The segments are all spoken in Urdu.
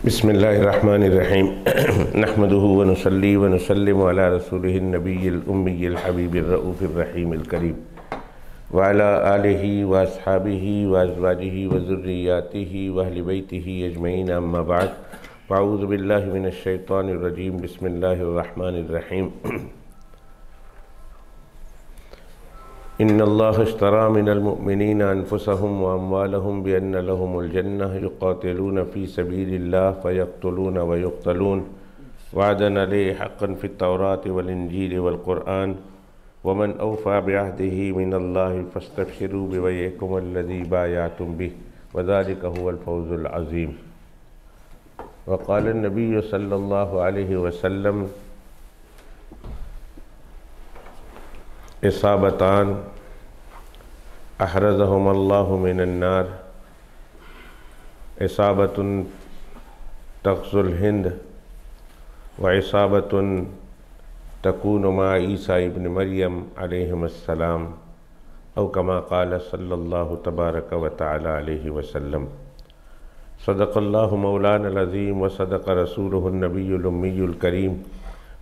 بسم اللہ الرحمن الرحیم نحمده ونصلی ونسلم علی رسوله النبی الأمی الحبیب الرؤوف الرحیم الکریم وعلی آلہ واصحابہ وازواجہ وذریاتہ واہل بیتہ اجمعین اما بعد فاعوذ باللہ من الشیطان الرجیم بسم اللہ الرحمن الرحیم ان اللہ اشترى من المؤمنین انفسهم واموالهم بان لهم الجنہ یقاتلون فی سبیل اللہ فیقتلون ویقتلون وعدا علیہ حقا فی التوراة والانجیل والقرآن ومن اوفى بعہدہ من اللہ فاستبشروا ببیعکم الذی بایعتم بہ وذلک هو الفوز العظیم۔ وقال النبی صلی اللہ علیہ وسلم اصابتان احرزہم اللہ من النار، اصابت تغزو الہند وعصابت تکون مع عیسیٰ ابن مریم علیہم السلام او کما قال صلی اللہ تبارک و تعالی علیہ وسلم۔ صدق اللہ مولانا العظیم وصدق رسولہ النبی الامی الکریم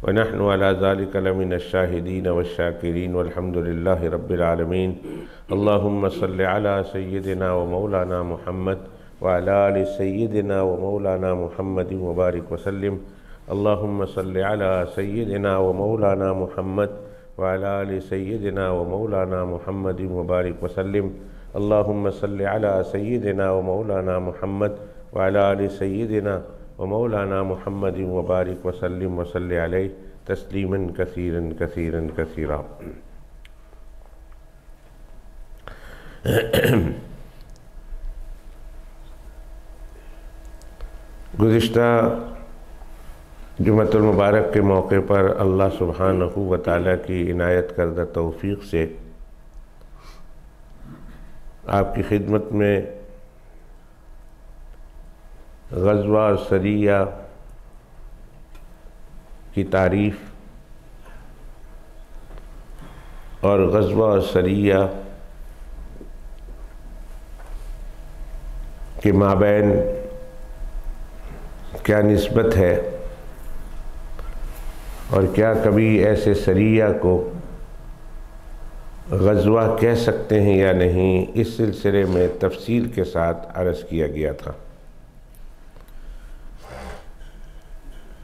ونحن على ذلك لمن الشاہدین والشاکرین والحمد للہ رب العالمین۔ اللہم صل علی سیدنا و مولانا محمد وعلى آل سیدنا و مولانا محمد وبارک وسلم۔ اللہم صل علی سیدنا و مولانا محمد وعلى آل سیدنا و مولانا محمد وبارک وسلم۔ اللہم صل علی سیدنا و مولانا محمد وعلى آل سیدنا ومولانا محمد وبارک وسلم وصلی علیہ تسلیما کثیرا کثیرا کثیرا۔ گزشتہ جمعۃ المبارک کے موقع پر اللہ سبحانہ و تعالیٰ کی عنایت کردہ توفیق سے آپ کی خدمت میں غزوہ سریہ کی تعریف اور غزوہ سریہ کے مابین کیا نسبت ہے اور کیا کبھی ایسے سریہ کو غزوہ کہہ سکتے ہیں یا نہیں، اس سلسلے میں تفصیل کے ساتھ عرض کیا گیا تھا۔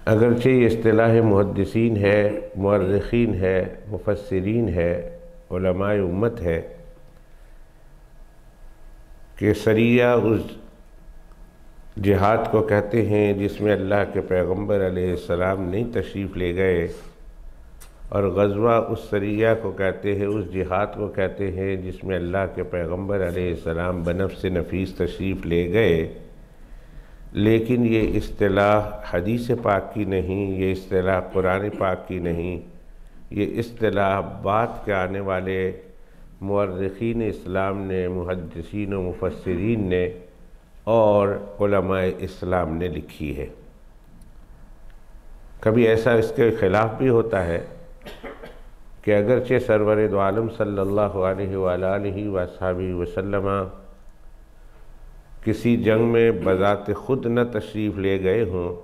اگرچہ یہ اصطلاح محدثین ہے، مورخین ہے، مفسرین ہے، علماء امت ہے کہ سریہ اس جہاد کو کہتے ہیں جس میں اللہ کے پیغمبر علیہ السلام نہیں تشریف لے گئے، اور غزوہ اس سریہ کو کہتے ہیں، اس جہاد کو کہتے ہیں جس میں اللہ کے پیغمبر علیہ السلام بنفس نفیس تشریف لے گئے۔ لیکن یہ اصطلاح حدیث پاک کی نہیں، یہ اصطلاح قرآن پاک کی نہیں، یہ اصطلاح بعد کے آنے والے مورخین اسلام نے، محدثین و مفسرین نے اور علماء اسلام نے لکھی ہے۔ کبھی ایسا اس کے خلاف بھی ہوتا ہے کہ اگرچہ سرور دو عالم صلی اللہ علیہ وآلہ وصحبہ وسلم کسی جنگ میں بذات خود نہ تشریف لے گئے ہوں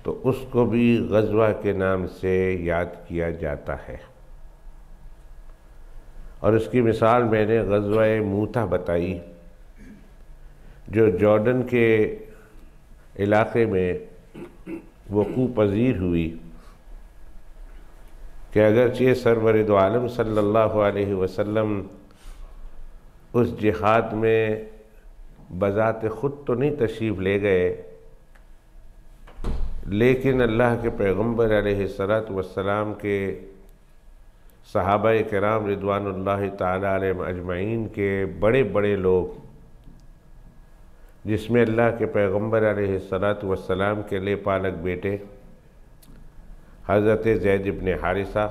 تو اس کو بھی غزوہ کے نام سے یاد کیا جاتا ہے، اور اس کی مثال میں نے غزوہ موتہ بتائی جو جارڈن کے علاقے میں وقوع پذیر ہوئی، کہ اگرچہ سرور دو عالم صلی اللہ علیہ وسلم اس جہاد میں بذات خود تو نہیں تشریف لے گئے، لیکن اللہ کے پیغمبر علیہ السلام کے صحابہ کرام رضوان اللہ تعالی علیہم اجمعین کے بڑے بڑے لوگ، جس میں اللہ کے پیغمبر علیہ السلام کے لے پالک بیٹے حضرت زید ابن حارثہ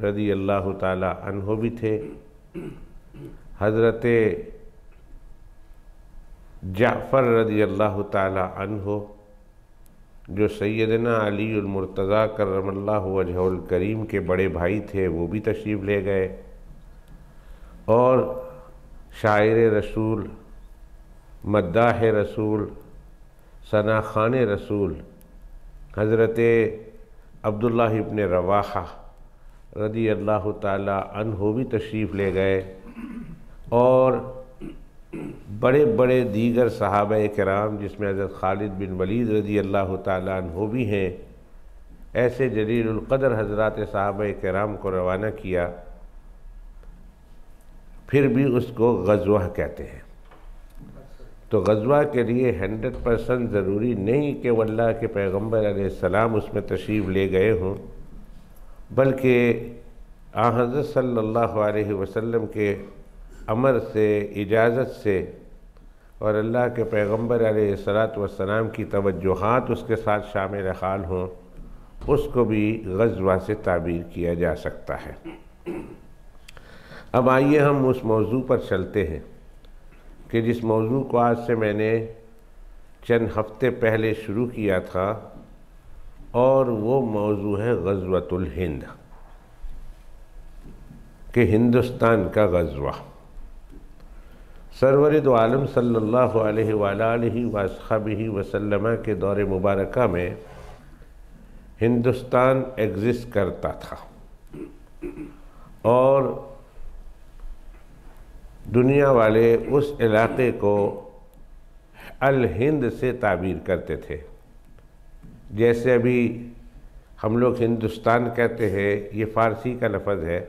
رضی اللہ تعالی عنہ بھی تھے، حضرت جعفر رضی اللہ تعالی عنہ جو سیدنا علی المرتضیٰ کرم اللہ وجہہ الکریم کے بڑے بھائی تھے، وہ بھی تشریف لے گئے، اور شاعر رسول، مداح رسول، ثناخان رسول حضرت عبداللہ ابن رواحہ رضی اللہ تعالی عنہ بھی تشریف لے گئے، اور بڑے بڑے دیگر صحابہ کرام جس میں حضرت خالد بن ولید رضی اللہ تعالی عنہ بھی ہیں، ایسے جلیل القدر حضرات صحابہ کرام کو روانہ کیا۔ پھر بھی اس کو غزوہ کہتے ہیں۔ تو غزوہ کے لیے 100% ضروری نہیں کہ وہ اللہ کے پیغمبر علیہ السلام اس میں تشریف لے گئے ہوں، بلکہ آن حضرت صلی اللہ علیہ وسلم کے امر سے، اجازت سے، اور اللہ کے پیغمبر علیہ السلام کی توجہات اس کے ساتھ شامل حال ہوں، اس کو بھی غزوہ سے تعبیر کیا جا سکتا ہے۔ اب آئیے ہم اس موضوع پر چلتے ہیں کہ جس موضوع کو آج سے میں نے چند ہفتے پہلے شروع کیا تھا، اور وہ موضوع ہے غزوۃ الہند، کہ ہندوستان کا غزوہ۔ سرور دو عالم صلی اللہ علیہ وآلہ وصحبہ وسلم کے دور مبارکہ میں ہندوستان ایگزسٹ کرتا تھا، اور دنیا والے اس علاقے کو الہند سے تعبیر کرتے تھے۔ جیسے ابھی ہم لوگ ہندوستان کہتے ہیں، یہ فارسی کا لفظ ہے۔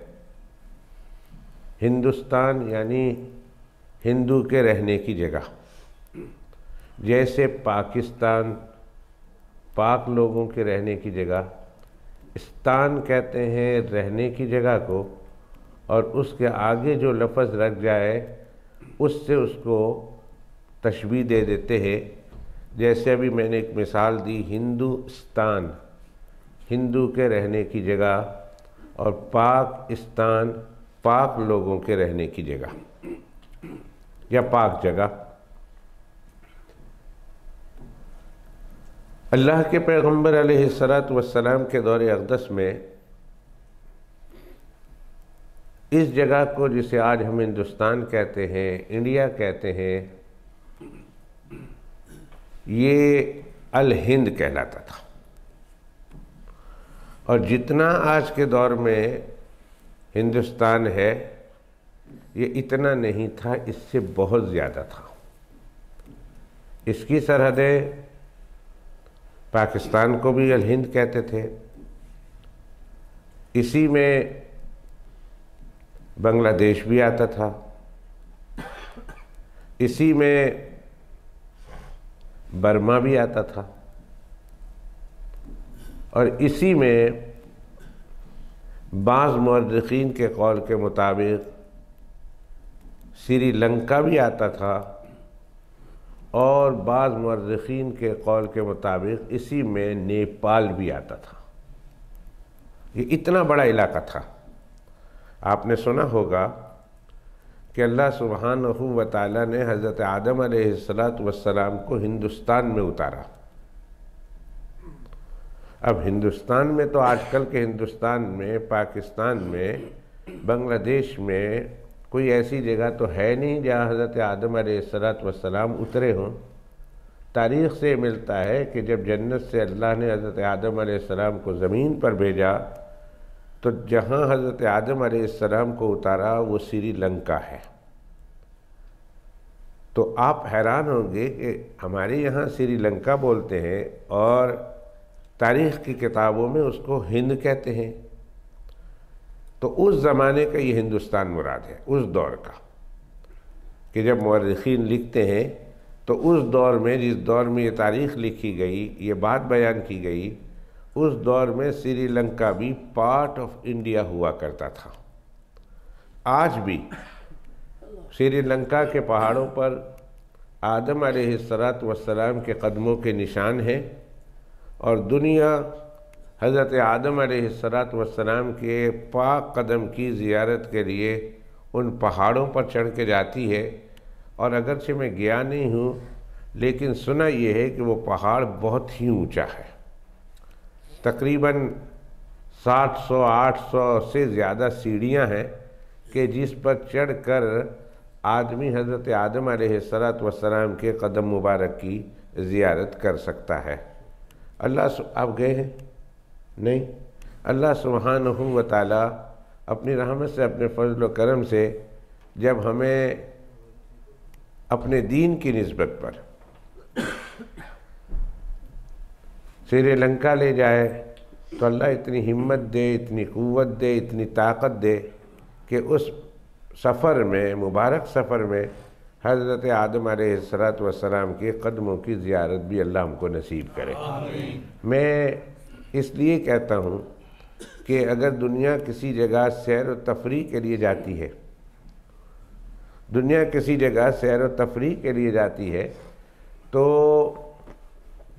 ہندوستان یعنی ہندو کے رہنے کی جگہ، جیسے پاکستان پاک لوگوں کے رہنے کی جگہ، استان کہتے ہیں رہنے کی جگہ کو، اور اس کے آگے جو لفظ رکھ جائے اس سے اس کو تشبیہ دے دیتے ہیں۔ جیسے ابھی میں نے ایک مثال دی، ہندوستان ہندو کے رہنے کی جگہ، اور پاکستان پاک لوگوں کے رہنے کی جگہ یا پاک جگہ۔ اللہ کے پیغمبر علیہ السلام کے دور اقدس میں اس جگہ کو، جسے آج ہم ہندوستان کہتے ہیں، انڈیا کہتے ہیں، یہ الہند کہلاتا تھا۔ اور جتنا آج کے دور میں ہندوستان ہے، یہ اتنا نہیں تھا، اس سے بہت زیادہ تھا۔ اس کی سرحدیں پاکستان کو بھی الہند کہتے تھے، اسی میں بنگلہ دیش بھی آتا تھا، اسی میں برما بھی آتا تھا، اور اسی میں بعض مورخین کے قول کے مطابق سری لنکا بھی آتا تھا، اور بعض مورخین کے قول کے مطابق اسی میں نیپال بھی آتا تھا۔ یہ اتنا بڑا علاقہ تھا۔ آپ نے سنا ہوگا کہ اللہ سبحانہ و تعالیٰ نے حضرت آدم علیہ السلام کو ہندوستان میں اتارا۔ اب ہندوستان میں تو آج کل کے ہندوستان میں، پاکستان میں، بنگلہ دیش میں کوئی ایسی جگہ تو ہے نہیں جہاں حضرت آدم علیہ السلام اترے ہوں۔ تاریخ سے ملتا ہے کہ جب جنت سے اللہ نے حضرت آدم علیہ السلام کو زمین پر بھیجا، تو جہاں حضرت آدم علیہ السلام کو اتارا وہ سری لنکا ہے۔ تو آپ حیران ہوں گے کہ ہمارے یہاں سری لنکا بولتے ہیں، اور تاریخ کی کتابوں میں اس کو ہند کہتے ہیں۔ تو اس زمانے کا یہ ہندوستان مراد ہے، اس دور کا، کہ جب مورخین لکھتے ہیں تو اس دور میں، جس دور میں یہ تاریخ لکھی گئی، یہ بات بیان کی گئی، اس دور میں سری لنکا بھی پارٹ آف انڈیا ہوا کرتا تھا۔ آج بھی سری لنکا کے پہاڑوں پر آدم علیہ السلام کے قدموں کے نشان ہیں، اور دنیا حضرت آدم علیہ السلام کے پاک قدم کی زیارت کے لیے ان پہاڑوں پر چڑھ کے جاتی ہے۔ اور اگرچہ میں گیا نہیں ہوں، لیکن سنا یہ ہے کہ وہ پہاڑ بہت ہی اونچا ہے، تقریباً 700-800 سے زیادہ سیڑھیاں ہیں، کہ جس پر چڑھ کر آدمی حضرت آدم علیہ السلام کے قدم مبارک کی زیارت کر سکتا ہے۔ آپ گئے ہیں؟ نہیں۔ اللہ سبحانہ و تعالیٰ اپنی رحمت سے، اپنے فضل و کرم سے جب ہمیں اپنے دین کی نسبت پر سری لنکا لے جائے تو اللہ اتنی ہمت دے، اتنی قوت دے، اتنی طاقت دے کہ اس سفر میں، مبارک سفر میں، حضرت آدم علیہ السلام کے قدموں کی زیارت بھی اللہ ہم کو نصیب کرے۔ میں اس لیے کہتا ہوں کہ اگر دنیا کسی جگہ سیر و تفریح کے لیے جاتی ہے، دنیا کسی جگہ سیر و تفریح کے لیے جاتی ہے تو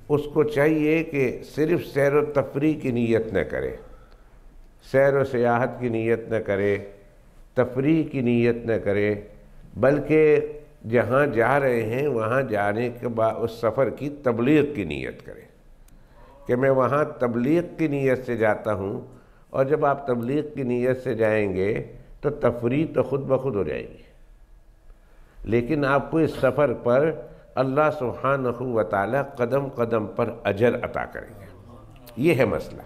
اس کو چاہیے کہ صرف سیر و تفریح کی نیت نہ کرے، سیر و سیاحت کی نیت نہ کرے، تفریح کی نیت نہ کرے، بلکہ جہاں جا رہے ہیں وہاں جانے کے بعد اس سفر کی تبلیغ کی نیت کرے کہ میں وہاں تبلیغ کی نیت سے جاتا ہوں۔ اور جب آپ تبلیغ کی نیت سے جائیں گے تو تفریح تو خود بخود ہو جائے گی، لیکن آپ کو اس سفر پر اللہ سبحانہ و تعالیٰ قدم قدم پر اجر عطا کریں گے۔ یہ ہے مسئلہ۔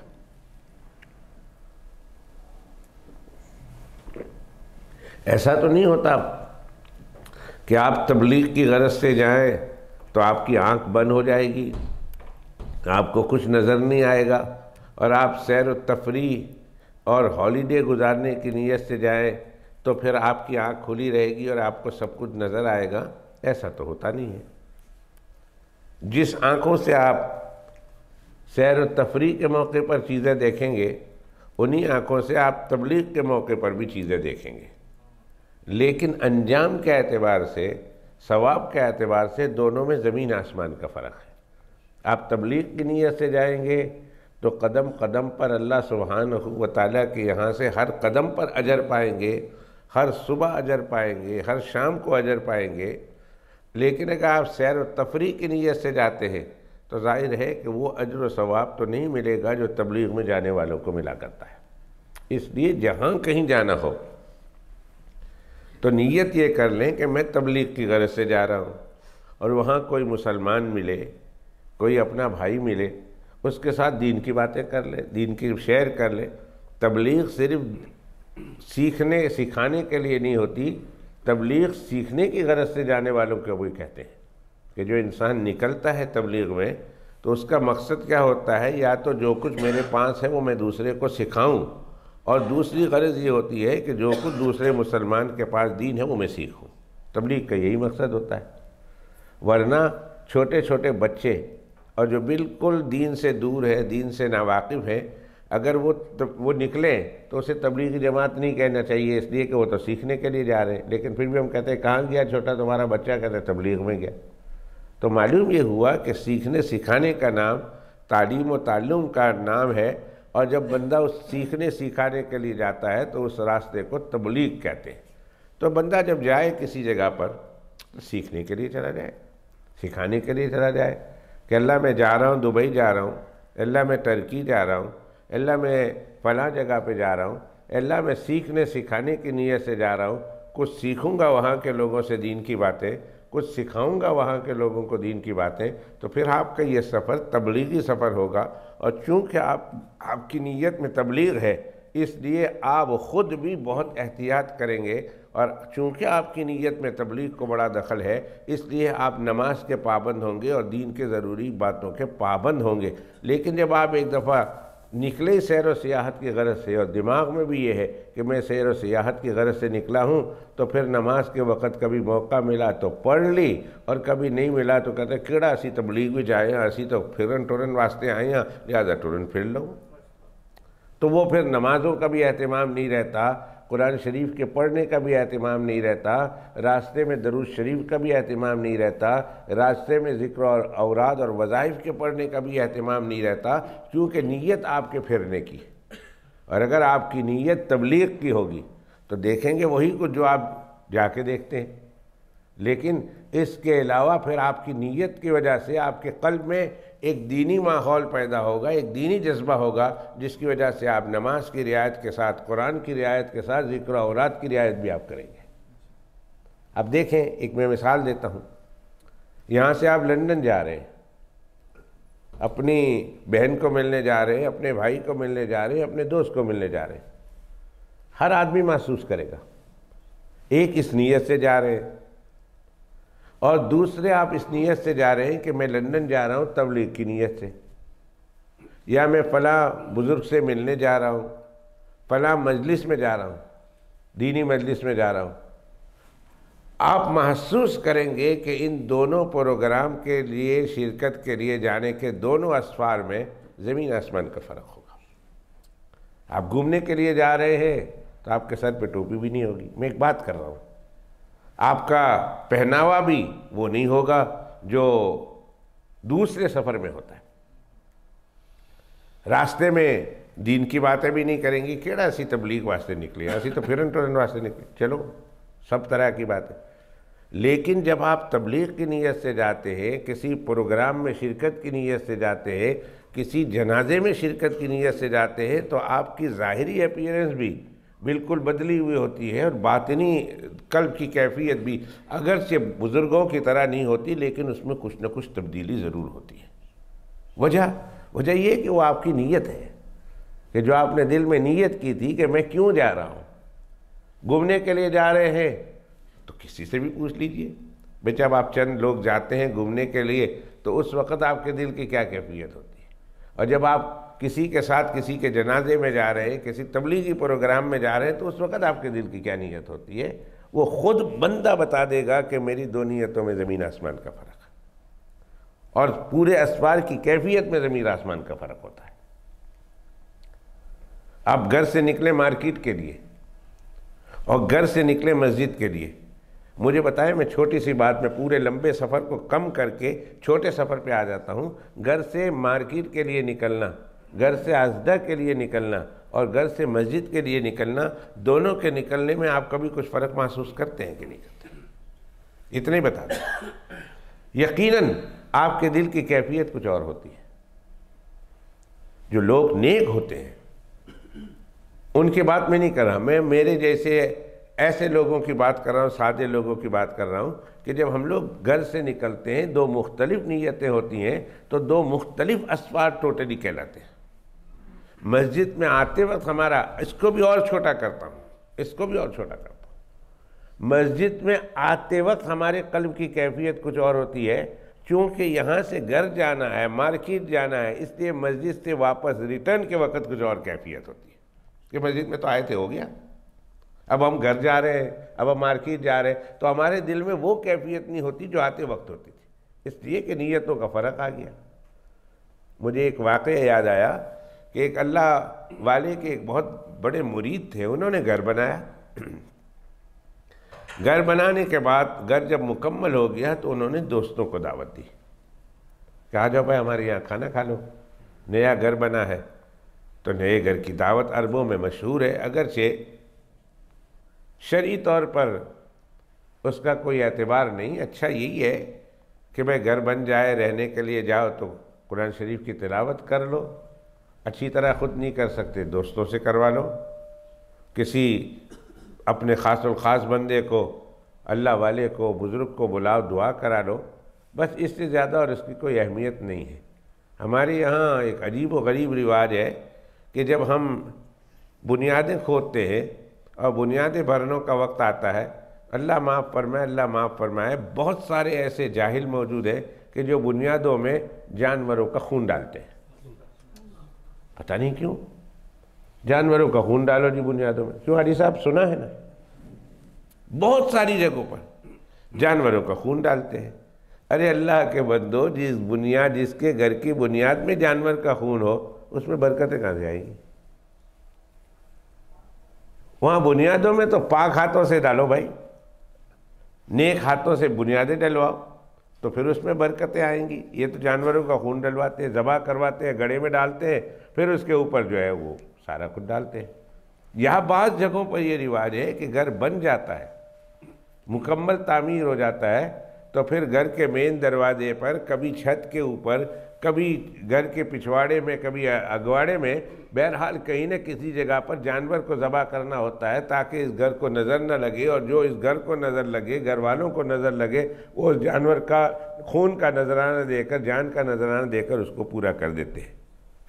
ایسا تو نہیں ہوتا کہ آپ تبلیغ کی غرض سے جائیں تو آپ کی آنکھ بند ہو جائے گی، آپ کو کچھ نظر نہیں آئے گا، اور آپ سیر و تفریح اور ہالیڈے گزارنے کی نیت سے جائیں تو پھر آپ کی آنکھ کھلی رہے گی اور آپ کو سب کچھ نظر آئے گا۔ ایسا تو ہوتا نہیں ہے۔ جس آنکھوں سے آپ سیر و تفریح کے موقع پر چیزیں دیکھیں گے، انہی آنکھوں سے آپ تبلیغ کے موقع پر بھی چیزیں دیکھیں گے، لیکن انجام کے اعتبار سے، ثواب کے اعتبار سے دونوں میں زمین آسمان کا فرق ہے۔ آپ تبلیغ کی نیت سے جائیں گے تو قدم قدم پر اللہ سبحانہ و تعالیٰ کے یہاں سے ہر قدم پر اجر پائیں گے، ہر صبح اجر پائیں گے، ہر شام کو اجر پائیں گے۔ لیکن اگر آپ سیر و تفریح کی نیت سے جاتے ہیں تو ظاہر ہے کہ وہ اجر و ثواب تو نہیں ملے گا جو تبلیغ میں جانے والوں کو ملا کرتا ہے۔ اس لیے جہاں کہیں جانا ہو تو نیت یہ کر لیں کہ میں تبلیغ کی غرض سے جا رہا ہوں، اور وہاں کوئی مسلمان ملے، کوئی اپنا بھائی ملے، اس کے ساتھ دین کی باتیں کر لیں، دین کی شیئر کر لیں۔ تبلیغ صرف سیکھنے سکھانے کے لیے نہیں ہوتی، تبلیغ سیکھنے کی غرض سے جانے والوں کو وہی کہتے ہیں کہ جو انسان نکلتا ہے تبلیغ میں تو اس کا مقصد کیا ہوتا ہے، یا تو جو کچھ میرے پاس ہے وہ میں دوسرے کو سکھاؤں، اور دوسری غرض یہ ہوتی ہے کہ جو کچھ دوسرے مسلمان کے پاس دین ہے وہ میں سیکھوں۔ تبلیغ کا یہی مقصد ہوتا ہے۔ ورنہ چھوٹے چھوٹے بچے اور جو بالکل دین سے دور ہے، دین سے ناواقف ہے، اگر وہ نکلیں تو اسے تبلیغی جماعت نہیں کہنا چاہیے، اس لیے کہ وہ تو سیکھنے کے لیے جا رہے ہیں۔ لیکن پھر بھی ہم کہتے ہیں کہاں گیا چھوٹا تمہارا بچہ؟ کہتے ہیں تبلیغ میں گیا۔ تو معلوم یہ ہوا کہ سیکھنے سکھانے کا نام تعلیم و تعلم کا نام ہے، اور جب بندہ اس سیکھنے سکھانے کے لیے جاتا ہے تو اس راستے کو تبلیغ کہتے ہیں۔ تو بندہ جب جائے کسی جگہ پر تو سیکھنے کے لیے چلا جائے، سکھانے کے لیے چلا جائے کہ اللہ میں جا رہا ہوں، دبئی جا رہا ہوں، اللہ میں ترکی جا رہا ہوں، اللہ میں فلاں جگہ پہ جا رہا ہوں، اللہ میں سیکھنے سکھانے کی نیت سے جا رہا ہوں، کچھ سیکھوں گا وہاں کے لوگوں سے دین کی باتیں، کچھ سکھاؤں گا وہاں کے لوگوں کو دین کی باتیں، تو پھر آپ کا یہ سفر تبلیغی سفر ہوگا۔ اور چونکہ آپ کی نیت میں تبلیغ ہے، اس لیے آپ خود بھی بہت احتیاط کریں گے، اور چونکہ آپ کی نیت میں تبلیغ کو بڑا دخل ہے، اس لیے آپ نماز کے پابند ہوں گے اور دین کے ضروری باتوں کے پابند ہوں گے۔ لیکن جب آپ ایک دفعہ نکلے سیر و سیاحت کی غرض سے، اور دماغ میں بھی یہ ہے کہ میں سیر و سیاحت کی غرض سے نکلا ہوں، تو پھر نماز کے وقت کبھی موقع ملا تو پڑھ لی، اور کبھی نہیں ملا تو کہتے کیڑا اسی تبلیغ بھی جائیں، اسی تو پھرن ٹرن واسطے آئے ہیں، لہٰذا ٹرن پھر لو۔ تو وہ پھر نمازوں کا بھی اہتمام نہیں رہتا، قرآن شریف کے پڑھنے کا بھی اہتمام نہیں رہتا، راستے میں درود شریف کا بھی اہتمام نہیں رہتا، راستے میں ذکر اور اوراد اور وظائف کے پڑھنے کا بھی اہتمام نہیں رہتا، کیونکہ نیت آپ کے پھرنے کی۔ اور اگر آپ کی نیت تبلیغ کی ہوگی تو دیکھیں گے وہی کچھ جو آپ جا کے دیکھتے ہیں۔ لیکن اس کے علاوہ پھر آپ کی نیت کی وجہ سے آپ کے قلب میں ایک دینی ماحول پیدا ہوگا، ایک دینی جذبہ ہوگا، جس کی وجہ سے آپ نماز کی رعایت کے ساتھ، قرآن کی رعایت کے ساتھ ذکر و اوراد کی رعایت بھی آپ کریں گے۔ اب دیکھیں، ایک میں مثال دیتا ہوں۔ یہاں سے آپ لندن جا رہے ہیں، اپنی بہن کو ملنے جا رہے ہیں، اپنے بھائی کو ملنے جا رہے ہیں، اپنے دوست کو ملنے جا رہے ہیں، ہر آدمی محسوس کرے گا۔ ایک اس نیت سے جا رہے ہیں، اور دوسرے آپ اس نیت سے جا رہے ہیں کہ میں لندن جا رہا ہوں تبلیغ کی نیت سے، یا میں فلاں بزرگ سے ملنے جا رہا ہوں، فلاں مجلس میں جا رہا ہوں، دینی مجلس میں جا رہا ہوں۔ آپ محسوس کریں گے کہ ان دونوں پروگرام کے لیے شرکت کے لیے جانے کے دونوں اسفار میں زمین آسمان کا فرق ہوگا۔ آپ گھومنے کے لیے جا رہے ہیں تو آپ کے سر پہ ٹوپی بھی نہیں ہوگی، میں ایک بات کر رہا ہوں، آپ کا پہناوا بھی وہ نہیں ہوگا جو دوسرے سفر میں ہوتا ہے۔ راستے میں دین کی باتیں بھی نہیں کریں گی، کیڑا اسی تبلیغ واسطے نکلے، اسی تو پھرن ٹرن واسطے نکلے، چلو سب طرح کی باتیں۔ لیکن جب آپ تبلیغ کی نیت سے جاتے ہیں، کسی پروگرام میں شرکت کی نیت سے جاتے ہیں، کسی جنازے میں شرکت کی نیت سے جاتے ہیں، تو آپ کی ظاہری اپیرنس بھی بالکل بدلی ہوئی ہوتی ہے، اور باطنی قلب کی کیفیت بھی اگرچہ بزرگوں کی طرح نہیں ہوتی، لیکن اس میں کچھ نہ کچھ تبدیلی ضرور ہوتی ہے۔ وجہ یہ کہ وہ آپ کی نیت ہے، کہ جو آپ نے دل میں نیت کی تھی کہ میں کیوں جا رہا ہوں۔ گھومنے کے لیے جا رہے ہیں تو کسی سے بھی پوچھ لیجئے، بھئی جب آپ چند لوگ جاتے ہیں گھومنے کے لیے تو اس وقت آپ کے دل کی کیا کیفیت ہوتی ہے، اور جب آپ کسی کے ساتھ کسی کے جنازے میں جا رہے ہیں، کسی تبلیغی پروگرام میں جا رہے ہیں، تو اس وقت آپ کے دل کی کیا نیت ہوتی ہے، وہ خود بندہ بتا دے گا کہ میری دو نیتوں میں زمین آسمان کا فرق ہے، اور پورے اسفار کی کیفیت میں زمین آسمان کا فرق ہوتا ہے۔ آپ گھر سے نکلے مارکیٹ کے لیے اور گھر سے نکلے مسجد کے لیے، مجھے بتائیں، میں چھوٹی سی بات میں پورے لمبے سفر کو کم کر کے چھوٹے سفر پہ آ جاتا ہوں۔ گھر سے مارکیٹ کے لیے نکلنا، گھر سے ازدہ کے لیے نکلنا اور گھر سے مسجد کے لیے نکلنا، دونوں کے نکلنے میں آپ کبھی کچھ فرق محسوس کرتے ہیں کہ نہیں کرتے؟ اتنے ہی بتا دیں، یقیناً آپ کے دل کی کیفیت کچھ اور ہوتی ہے۔ جو لوگ نیک ہوتے ہیں ان کی بات میں نہیں کر رہا، میں میرے جیسے ایسے لوگوں کی بات کر رہا ہوں، سادے لوگوں کی بات کر رہا ہوں، کہ جب ہم لوگ گھر سے نکلتے ہیں دو مختلف نیتیں ہوتی ہیں تو دو مختلف اسفار ٹوٹلی کہلاتے ہیں۔ مسجد میں آتے وقت ہمارا، اس کو بھی اور چھوٹا کرتا ہوں، مسجد میں آتے وقت ہمارے قلب کی کیفیت کچھ اور ہوتی ہے، چونکہ یہاں سے گھر جانا ہے، مارکیٹ جانا ہے، اس لیے مسجد سے واپس ریٹرن کے وقت کچھ اور کیفیت ہوتی ہے کہ مسجد میں تو آئے تھے، ہو گیا، اب ہم گھر جا رہے ہیں، اب ہم مارکیٹ جا رہے ہیں، تو ہمارے دل میں وہ کیفیت نہیں ہوتی جو آتے وقت ہوتی تھی، اس لیے کہ نیتوں کا فرق آ گیا۔ مجھے ایک واقعہ یاد آیا کہ ایک اللہ والے کے ایک بہت بڑے مرید تھے، انہوں نے گھر بنایا۔ گھر بنانے کے بعد گھر جب مکمل ہو گیا تو انہوں نے دوستوں کو دعوت دی کہ آ جاؤ بھائی ہمارے یہاں کھانا کھا لو، نیا گھر بنا ہے۔ تو نئے گھر کی دعوت عربوں میں مشہور ہے، اگرچہ شرعی طور پر اس کا کوئی اعتبار نہیں، اچھا یہی ہے کہ بھائی گھر بن جائے، رہنے کے لیے جاؤ تو قرآن شریف کی تلاوت کر لو، اچھی طرح خود نہیں کر سکتے دوستوں سے کروا لو، کسی اپنے خاص الخاص بندے کو، اللہ والے کو، بزرگ کو بلاؤ، دعا کرا لو، بس اس سے زیادہ اور اس کی کوئی اہمیت نہیں ہے۔ ہمارے یہاں ایک عجیب و غریب رواج ہے کہ جب ہم بنیادیں کھودتے ہیں اور بنیادیں بھرنوں کا وقت آتا ہے، اللہ معاف فرمائے، اللہ معاف فرمائے، بہت سارے ایسے جاہل موجود ہیں کہ جو بنیادوں میں جانوروں کا خون ڈالتے ہیں، پتہ نہیں کیوں، جانوروں کا خون ڈالو جی بنیادوں میں، کیوں حاجی صاحب سنا ہے نا، بہت ساری جگہوں پر جانوروں کا خون ڈالتے ہیں۔ ارے اللہ کے بندو، جس کے گھر کی بنیاد میں جانور کا خون ہو، اس میں برکتیں کہاں سے آئیں گی؟ وہاں بنیادوں میں تو پاک ہاتھوں سے ڈالو بھائی، نیک ہاتھوں سے بنیادیں ڈلواؤ، تو پھر اس میں برکتیں آئیں گی۔ یہ تو جانوروں کا خون ڈلواتے ہیں، ذبح کرواتے ہیں، گڑھے میں ڈالتے ہیں، پھر اس کے اوپر جو ہے وہ سارا کچھ ڈالتے ہیں۔ یہاں بعض جگہوں پر یہ رواج ہے کہ گھر بن جاتا ہے، مکمل تعمیر ہو جاتا ہے، تو پھر گھر کے مین دروازے پر، کبھی چھت کے اوپر، کبھی گھر کے پچھواڑے میں، کبھی اگواڑے میں، بہرحال کہیں نہ کسی جگہ پر جانور کو ذبح کرنا ہوتا ہے تاکہ اس گھر کو نظر نہ لگے، اور جو اس گھر کو نظر لگے، گھر والوں کو نظر لگے، وہ اس جانور کا خون کا نذرانہ دے کر، جان کا نذرانہ دے کر اس کو پورا کر دیتے ہیں۔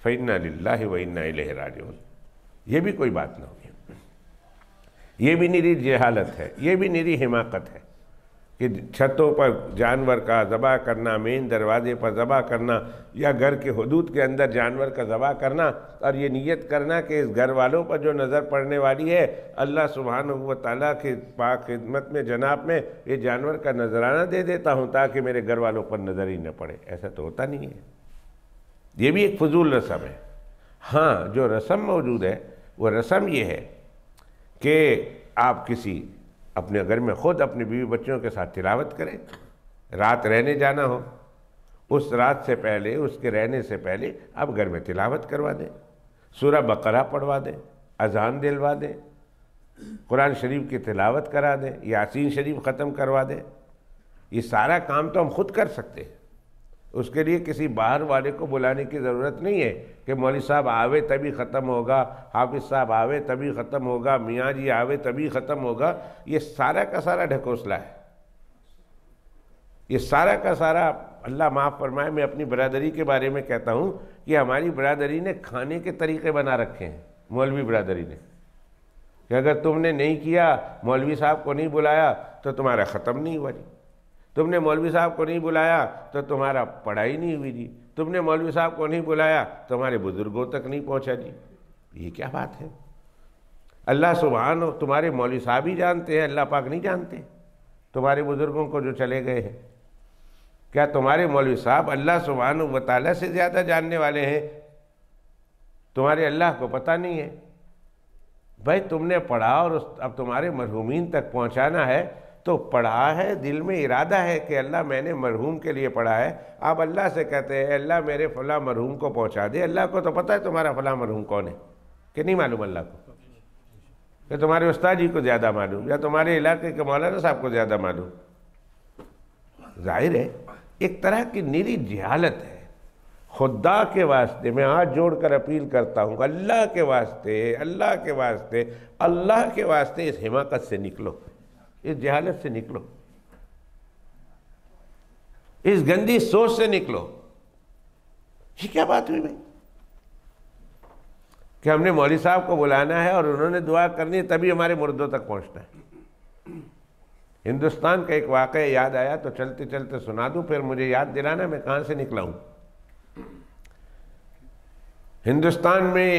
فَإِنَّا لِلَّهِ وَإِنَّا إِلَيْهِ رَاجِعُونَ۔ یہ بھی کوئی بات نہ ہوگی، یہ بھی نری جہالت ہے، یہ بھی نری حماقت ہے کہ چھتوں پر جانور کا ذبح کرنا، مین دروازے پر ذبح کرنا، یا گھر کے حدود کے اندر جانور کا ذبح کرنا، اور یہ نیت کرنا کہ اس گھر والوں پر جو نظر پڑنے والی ہے، اللہ سبحانہ و تعالیٰ کے پاک خدمت میں، جناب میں، یہ جانور کا نذرانہ دے دیتا ہوں تاکہ میرے گھر والوں پر نظر ہی نہ پڑے۔ ایسا تو ہوتا نہیں ہے، یہ بھی ایک فضول رسم ہے۔ ہاں، جو رسم موجود ہے وہ رسم یہ ہے کہ آپ کسی اپنے گھر میں خود اپنے بیوی بچوں کے ساتھ تلاوت کریں، رات رہنے جانا ہو، اس رات سے پہلے، اس کے رہنے سے پہلے آپ گھر میں تلاوت کروا دیں، سورہ بقرہ پڑھوا دیں، اذان دلوا دیں، قرآن شریف کی تلاوت کرا دیں، یاسین شریف ختم کروا دیں۔ یہ سارا کام تو ہم خود کر سکتے ہیں، اس کے لیے کسی باہر والے کو بلانے کی ضرورت نہیں ہے کہ مولوی صاحب آوے تبھی ختم ہوگا، حافظ صاحب آوے تبھی ختم ہوگا، میاں جی آوے تبھی ختم ہوگا۔ یہ سارا کا سارا ڈھکوسلہ ہے، یہ سارا کا سارا، اللہ معاف فرمائے، میں اپنی برادری کے بارے میں کہتا ہوں کہ ہماری برادری نے کھانے کے طریقے بنا رکھے ہیں، مولوی برادری نے، کہ اگر تم نے نہیں کیا، مولوی صاحب کو نہیں بلایا تو تمہارا ختم نہیں ہوا جی، تم نے مولوی صاحب کو نہیں بلایا تو تمہارا پڑھائی نہیں ہوئی جی، تم نے مولوی صاحب کو نہیں بلایا تو تمہارے بزرگوں تک نہیں پہنچا جی۔ یہ کیا بات ہے؟ اللہ سبحانہ، تمہارے مولوی صاحب ہی جانتے ہیں، اللہ پاک نہیں جانتے تمہارے بزرگوں کو جو چلے گئے ہیں؟ کیا تمہارے مولوی صاحب اللہ سبحانہ و تعالیٰ سے زیادہ جاننے والے ہیں؟ تمہارے اللہ کو پتہ نہیں ہے؟ بھائی تم نے پڑھا اور اب تمہارے مرحومین تک پہنچانا ہے، تو پڑھا ہے، دل میں ارادہ ہے کہ اللہ میں نے مرحوم کے لیے پڑھا ہے، آپ اللہ سے کہتے ہیں اللہ میرے فلاں مرحوم کو پہنچا دے۔ اللہ کو تو پتہ ہے تمہارا فلاں مرحوم کون ہے، کہ نہیں معلوم اللہ کو؟ کہ تمہارے استاد جی کو زیادہ معلوم، یا تمہارے علاقے کے مولانا صاحب کو زیادہ معلوم؟ ظاہر ہے ایک طرح کی نری جہالت ہے۔ خدا کے واسطے میں ہاتھ جوڑ کر اپیل کرتا ہوں، اللہ کے واسطے، اللہ کے واسطے، اللہ کے واسطے اس حماقت سے نکلو، اس جہالت سے نکلو، اس گندی سوچ سے نکلو۔ یہ کیا بات ہوئی بھائی کہ ہم نے مولوی صاحب کو بلانا ہے اور انہوں نے دعا کرنی ہے تبھی ہمارے مردوں تک پہنچنا ہے؟ ہندوستان کا ایک واقعہ یاد آیا تو چلتے چلتے سنا دوں، پھر مجھے یاد دلانا میں کہاں سے نکلا ہوں۔ ہندوستان میں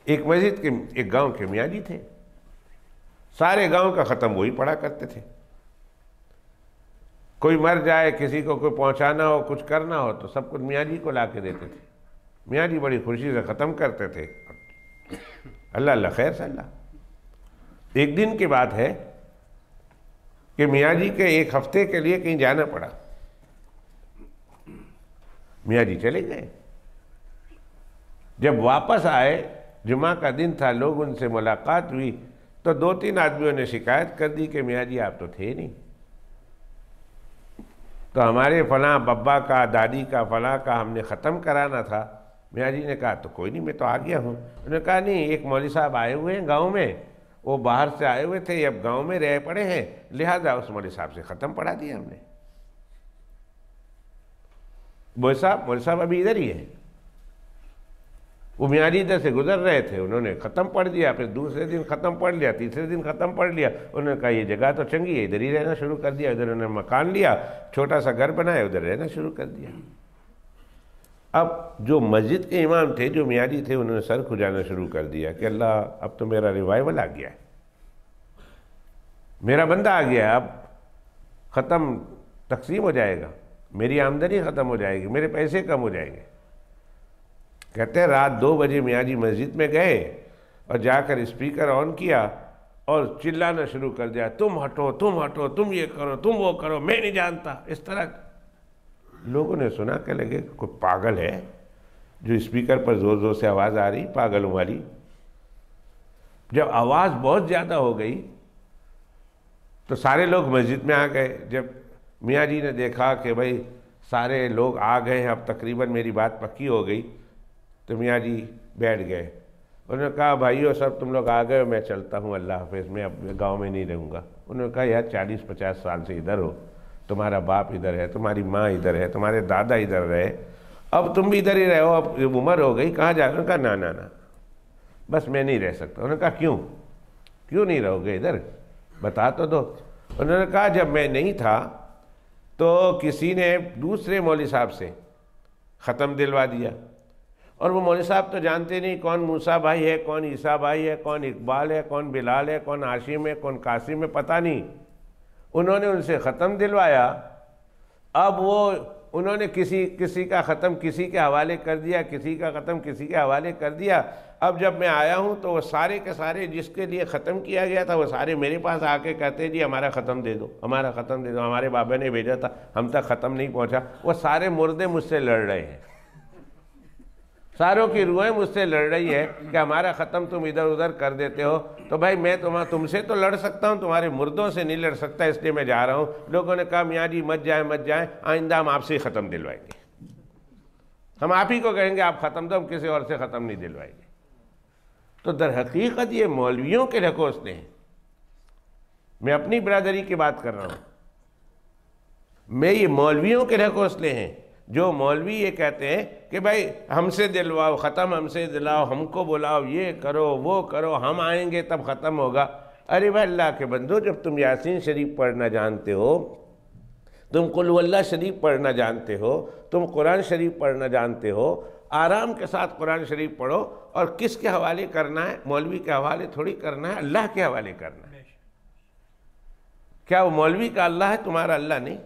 ایک مسجد کے ایک گاؤں کے میاں جی تھے، سارے گاؤں کا ختم وہی پڑھا کرتے تھے، کوئی مر جائے، کسی کو کوئی پہنچانا ہو، کچھ کرنا ہو تو سب کچھ میاں جی کو لا کے دیتے تھے، میاں جی بڑی خوشی سے ختم کرتے تھے۔ اللہ اللہ خیر سے اللہ۔ ایک دن کی بات ہے کہ میاں جی کے ایک ہفتے کے لیے کہیں جانا پڑا، میاں جی چلے گئے، جب واپس آئے، جمعہ کا دن تھا، لوگ ان سے ملاقات ہوئی تو 2-3 آدمیوں نے شکایت کر دی کہ میاں جی آپ تو تھے نہیں، تو ہمارے فلاں بابا کا، دادی کا، فلاں کا ہم نے ختم کرانا تھا۔ میاں جی نے کہا تو کوئی نہیں، میں تو آ گیا ہوں۔ انہوں نے کہا نہیں، ایک مولوی صاحب آئے ہوئے ہیں گاؤں میں، وہ باہر سے آئے ہوئے تھے، اب گاؤں میں رہ پڑے ہیں، لہذا اس مولوی صاحب سے ختم پڑھا دیا ہم نے۔ مولوی صاحب ابھی ادھر ہی ہے، وہ میاں جی ادھر سے گزر رہے تھے، انہوں نے ختم پڑھ دیا، پھر دوسرے دن ختم پڑھ لیا، تیسرے دن ختم پڑھ لیا۔ انہوں نے کہا یہ جگہ تو چنگی ہے، ادھر ہی رہنا شروع کر دیا، ادھر انہوں نے مکان لیا، چھوٹا سا گھر بنایا، ادھر رہنا شروع کر دیا۔ اب جو مسجد کے امام تھے، جو میاں جی تھے، انہوں نے سر کھجانا شروع کر دیا کہ اللہ اب تو میرا ریوائول آ گیا ہے، میرا بندہ آ گیا ہے، اب ختم تقسیم ہو جائے گا، میری آمدنی ختم ہو جائے گی، میرے پیسے کم ہو جائیں گے۔ کہتے ہیں رات 2 بجے میاں جی مسجد میں گئے اور جا کر اسپیکر آن کیا اور چلانا شروع کر دیا، تم ہٹو، تم ہٹو، تم یہ کرو، تم وہ کرو، میں نہیں جانتا، اس طرح۔ لوگوں نے سنا کہ لگے کوئی پاگل ہے جو اسپیکر پر زور زور سے آواز آ رہی، پاگلوں والی۔ جب آواز بہت زیادہ ہو گئی تو سارے لوگ مسجد میں آ گئے، جب میاں جی نے دیکھا کہ بھائی سارے لوگ آ گئے ہیں، اب تقریباً میری بات پکی ہو گئی، تو میاں جی بیٹھ گئے۔ انہوں نے کہا بھائیو سب تم لوگ آ گئے، میں چلتا ہوں، اللہ حافظ، میں اب گاؤں میں نہیں رہوں گا۔ انہوں نے کہا یار 40-50 سال سے ادھر ہو، تمہارا باپ ادھر ہے، تمہاری ماں ادھر ہے، تمہارے دادا ادھر رہے، اب تم بھی ادھر ہی رہو، اب عمر ہو گئی، کہاں جا؟ انہوں نے کہا نا بس میں نہیں رہ سکتا۔ انہوں نے کہا کیوں نہیں رہو گے ادھر؟ بتا تو دو۔ انہوں نے کہا جب میں نہیں تھا تو کسی نے دوسرے مولوی صاحب سے ختم دلوا دیا، اور وہ مولوی صاحب تو جانتے نہیں کون موسیٰ بھائی ہے، کون عیسیٰ بھائی ہے، کون اقبال ہے، کون بلال ہے، کون عاشم ہے، کون قاسم ہے، پتہ نہیں۔ انہوں نے ان سے ختم دلوایا، اب وہ انہوں نے کسی کا ختم کسی کے حوالے کر دیا، کسی کا ختم کسی کے حوالے کر دیا۔ اب جب میں آیا ہوں تو وہ سارے کے سارے جس کے لیے ختم کیا گیا تھا وہ سارے میرے پاس آ کے کہتے ہیں جی ہمارا ختم دے دو، ہمارا ختم دے دو، ہمارے بابا نے بھیجا تھا، ہم تک ختم نہیں پہنچا۔ وہ سارے مردے مجھ سے لڑ رہے ہیں، ساروں کی روحیں مجھ سے لڑ رہی ہے کہ ہمارا ختم تم ادھر ادھر کر دیتے ہو۔ تو بھائی میں تم سے تو لڑ سکتا ہوں، تمہارے مردوں سے نہیں لڑ سکتا، اس لیے میں جا رہا ہوں۔ لوگوں نے کہا میاں جی مت جائیں، آئندہ ہم آپ سے ہی ختم دلوائیں گے، ہم آپ ہی کو کہیں گے آپ ختم دو، ہم کسی اور سے ختم نہیں دلوائیں گے۔ تو در حقیقت یہ مولویوں کے ڈھکوسلے ہیں۔ میں اپنی برادری کی بات کر رہا ہوں، میں یہ مولویوں کے ڈھکوسلے ہیں، جو مولوی یہ کہتے ہیں کہ بھائی ہم سے دلواؤ ختم، ہم سے دلاؤ، ہم کو بلاؤ، یہ کرو وہ کرو، ہم آئیں گے تب ختم ہوگا۔ ارے بھائی اللہ کے بندو، جب تم یاسین شریف پڑھنا جانتے ہو، تم قل واللہ شریف پڑھنا جانتے ہو، تم قرآن شریف پڑھنا جانتے ہو، آرام کے ساتھ قرآن شریف پڑھو، اور کس کے حوالے کرنا ہے؟ مولوی کے حوالے تھوڑی کرنا ہے، اللہ کے حوالے کرنا ہے۔ کیا وہ مولوی کا اللہ ہے، تمہارا اللہ نہیں؟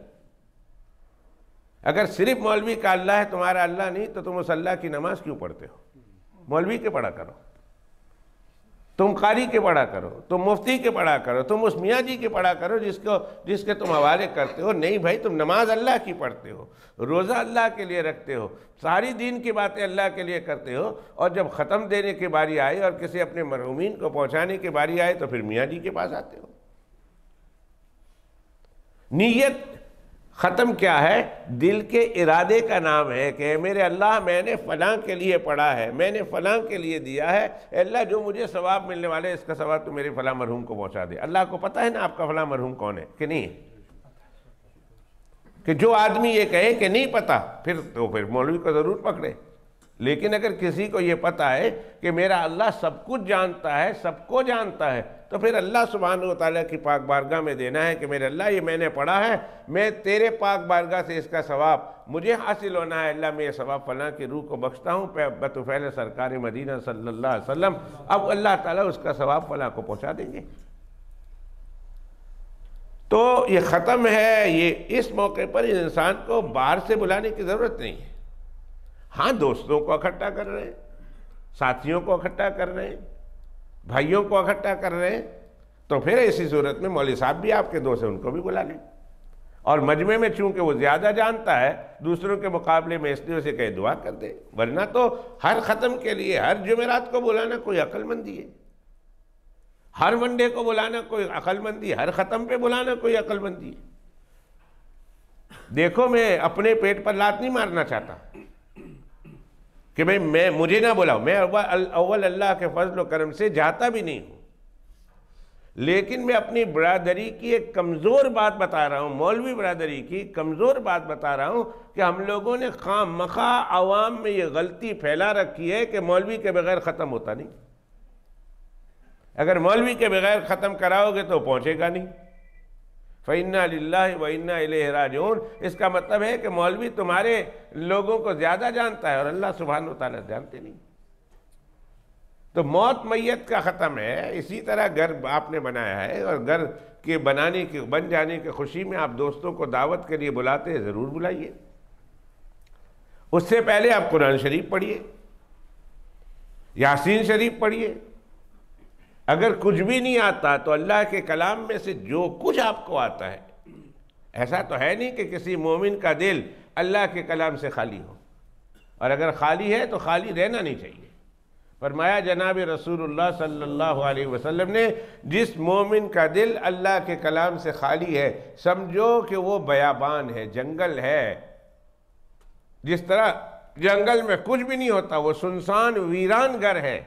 اگر صرف مولوی کا اللہ ہے تمہارا اللہ نہیں تو تم اس اللہ کی نماز کیوں پڑھتے ہو؟ مولوی کے پڑھا کرو، تم قاری کے پڑھا کرو، تم مفتی کے پڑھا کرو، تم اس میاں جی کے پڑھا کرو جس کے تم حوالے کرتے ہو۔ نہیں بھائی، تم نماز اللہ کی پڑھتے ہو، روزہ اللہ کے لیے رکھتے ہو، ساری دین کی باتیں اللہ کے لیے کرتے ہو، اور جب ختم دینے کی باری آئی اور کسی اپنے مرحومین کو پہنچانے کی باری آئی تو پھر میاں جی کے پاس آتے ہو۔ نیت ختم کیا ہے؟ دل کے ارادے کا نام ہے کہ میرے اللہ میں نے فلاں کے لیے پڑھا ہے، میں نے فلاں کے لیے دیا ہے، اے اللہ جو مجھے ثواب ملنے والے ہے اس کا ثواب تو میرے فلاں مرحوم کو پہنچا دے۔ اللہ کو پتہ ہے نا آپ کا فلاں مرحوم کون ہے کہ نہیں ہے؟ کہ جو آدمی یہ کہے کہ نہیں پتہ پھر مولوی کو ضرور پکڑے، لیکن اگر کسی کو یہ پتہ ہے کہ میرا اللہ سب کچھ جانتا ہے، سب کو جانتا ہے، تو پھر اللہ سبحانہ و تعالیٰ کی پاک بارگاہ میں دینا ہے کہ میرے اللہ یہ میں نے پڑھا ہے، میں تیرے پاک بارگاہ سے اس کا ثواب مجھے حاصل ہونا ہے، اللہ میں یہ ثواب فلاں کی روح کو بخشتا ہوں بطفیل سرکار مدینہ صلی اللہ علیہ وسلم۔ اب اللہ تعالیٰ اس کا ثواب فلاں کو پہنچا دیں گے۔ تو یہ ختم ہے، یہ اس موقع پر انسان کو باہر سے بلانے کی ضرورت نہیں ہے۔ ہاں دوستوں کو اکٹھا کر رہے ہیں، ساتھیوں کو اکٹھا کر رہے ہیں، بھائیوں کو اکٹھا کر رہے ہیں، تو پھر ایسی صورت میں مولوی صاحب بھی آپ کے دوست ہیں، ان کو بھی بلا لیں۔ اور مجمع میں چونکہ وہ زیادہ جانتا ہے دوسروں کے مقابلے میں، اس لیے اسے کہے دعا کر دے، ورنہ تو ہر ختم کے لیے ہر جمعرات کو بلانا کوئی عقل مندی ہے، ہر ونڈے کو بلانا کوئی عقل مندی ہے، ہر ختم پہ بلانا کوئی عقل مندی ہے۔ دیکھو میں اپنے پیٹ پر لات نہیں مارنا چاہتا کہ مجھے نہ بلاؤ، میں اول اللہ کے فضل و کرم سے جاتا بھی نہیں ہوں، لیکن میں اپنی برادری کی ایک کمزور بات بتا رہا ہوں، مولوی برادری کی کمزور بات بتا رہا ہوں کہ ہم لوگوں نے خام مخواہ عوام میں یہ غلطی پھیلا رکھی ہے کہ مولوی کے بغیر ختم ہوتا نہیں۔ اگر مولوی کے بغیر ختم کراؤ گے تو پہنچے گا نہیں۔ فَإِنَّا لِلَّهِ وَإِنَّا إِلَيْهِ رَاجِعُونَ، اس کا مطلب ہے کہ مولوی تمہارے لوگوں کو زیادہ جانتا ہے اور اللہ سبحانہ وتعالیٰ جانتے نہیں۔ تو موت میت کا ختم ہے۔ اسی طرح گھر آپ نے بنایا ہے، اور گھر کے بن جانے کی خوشی میں آپ دوستوں کو دعوت کے لیے بلاتے ہیں، ضرور بلائیے۔ اس سے پہلے آپ قرآن شریف پڑھیے، یاسین شریف پڑھیے۔ اگر کچھ بھی نہیں آتا تو اللہ کے کلام میں سے جو کچھ آپ کو آتا ہے، ایسا تو ہے نہیں کہ کسی مومن کا دل اللہ کے کلام سے خالی ہو، اور اگر خالی ہے تو خالی رہنا نہیں چاہیے۔ فرمایا جناب رسول اللہ صلی اللہ علیہ وسلم نے، جس مومن کا دل اللہ کے کلام سے خالی ہے سمجھو کہ وہ بیابان ہے، جنگل ہے۔ جس طرح جنگل میں کچھ بھی نہیں ہوتا، وہ سنسان ویران گھر ہے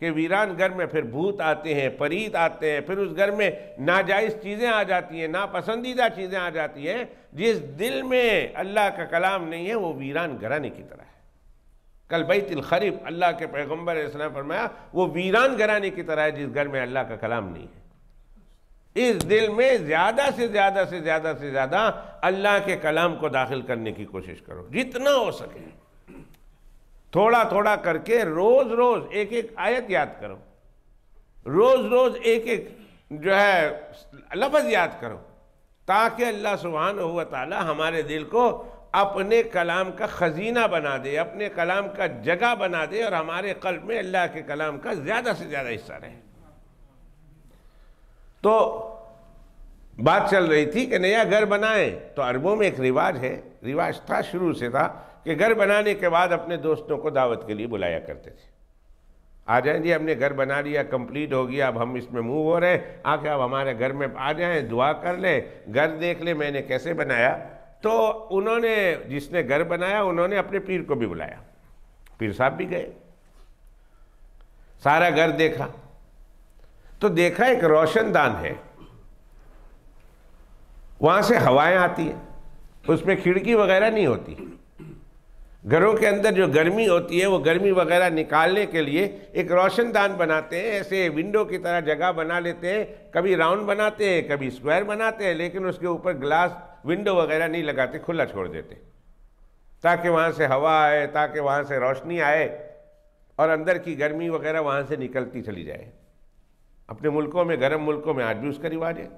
کہ ویران گھر میں پھر بھوت آتے ہیں، پریت آتے ہیں، پھر اس گھر میں ناجائز چیزیں آ جاتی ہیں، ناپسندیدہ چیزیں آ جاتی ہیں۔ جس دل میں اللہ کا کلام نہیں ہے وہ ویران گھرانے کی طرح ہے۔ کل بیت الخرب، اللہ کے پیغمبر علیہ السلام فرمایا وہ ویران گھرانے کی طرح ہے جس گھر میں اللہ کا کلام نہیں ہے۔ اس دل میں زیادہ سے زیادہ اللہ کے کلام کو داخل کرنے کی کوشش کرو، جتنا ہو سکے۔ تھوڑا تھوڑا کر کے روز روز ایک ایک آیت یاد کرو، روز روز ایک ایک جو ہے لفظ یاد کرو، تاکہ اللہ سبحانہ و تعالی ہمارے دل کو اپنے کلام کا خزینہ بنا دے، اپنے کلام کا جگہ بنا دے، اور ہمارے قلب میں اللہ کے کلام کا زیادہ سے زیادہ حصہ رہے۔ تو بات چل رہی تھی کہ نیا گھر بنائیں، تو عربوں میں ایک رواج تھا، شروع سے تھا کہ گھر بنانے کے بعد اپنے دوستوں کو دعوت کے لیے بلایا کرتے تھے۔ آ جائیں جی، ہم نے گھر بنا لیا، کمپلیٹ ہو گیا، اب ہم اس میں موو ہو رہے ہیں، آ کے اب ہمارے گھر میں آ جائیں، دعا کر لیں، گھر دیکھ لیں میں نے کیسے بنایا۔ تو انہوں نے، جس نے گھر بنایا انہوں نے اپنے پیر کو بھی بلایا، پیر صاحب بھی گئے، سارا گھر دیکھا، تو دیکھا ایک روشن دان ہے، وہاں سے ہوائیں آتی ہیں، اس میں کھڑکی وغیرہ نہیں ہوتی۔ گھروں کے اندر جو گرمی ہوتی ہے وہ گرمی وغیرہ نکالنے کے لیے ایک روشن دان بناتے ہیں، ایسے ونڈو کی طرح جگہ بنا لیتے ہیں، کبھی راؤنڈ بناتے ہیں کبھی اسکوائر بناتے ہیں، لیکن اس کے اوپر گلاس ونڈو وغیرہ نہیں لگاتے، کھلا چھوڑ دیتے تاکہ وہاں سے ہوا آئے، تاکہ وہاں سے روشنی آئے اور اندر کی گرمی وغیرہ وہاں سے نکلتی چلی جائے۔ اپنے ملکوں میں، گرم ملکوں میں آج بھی اس کا رواج ہے۔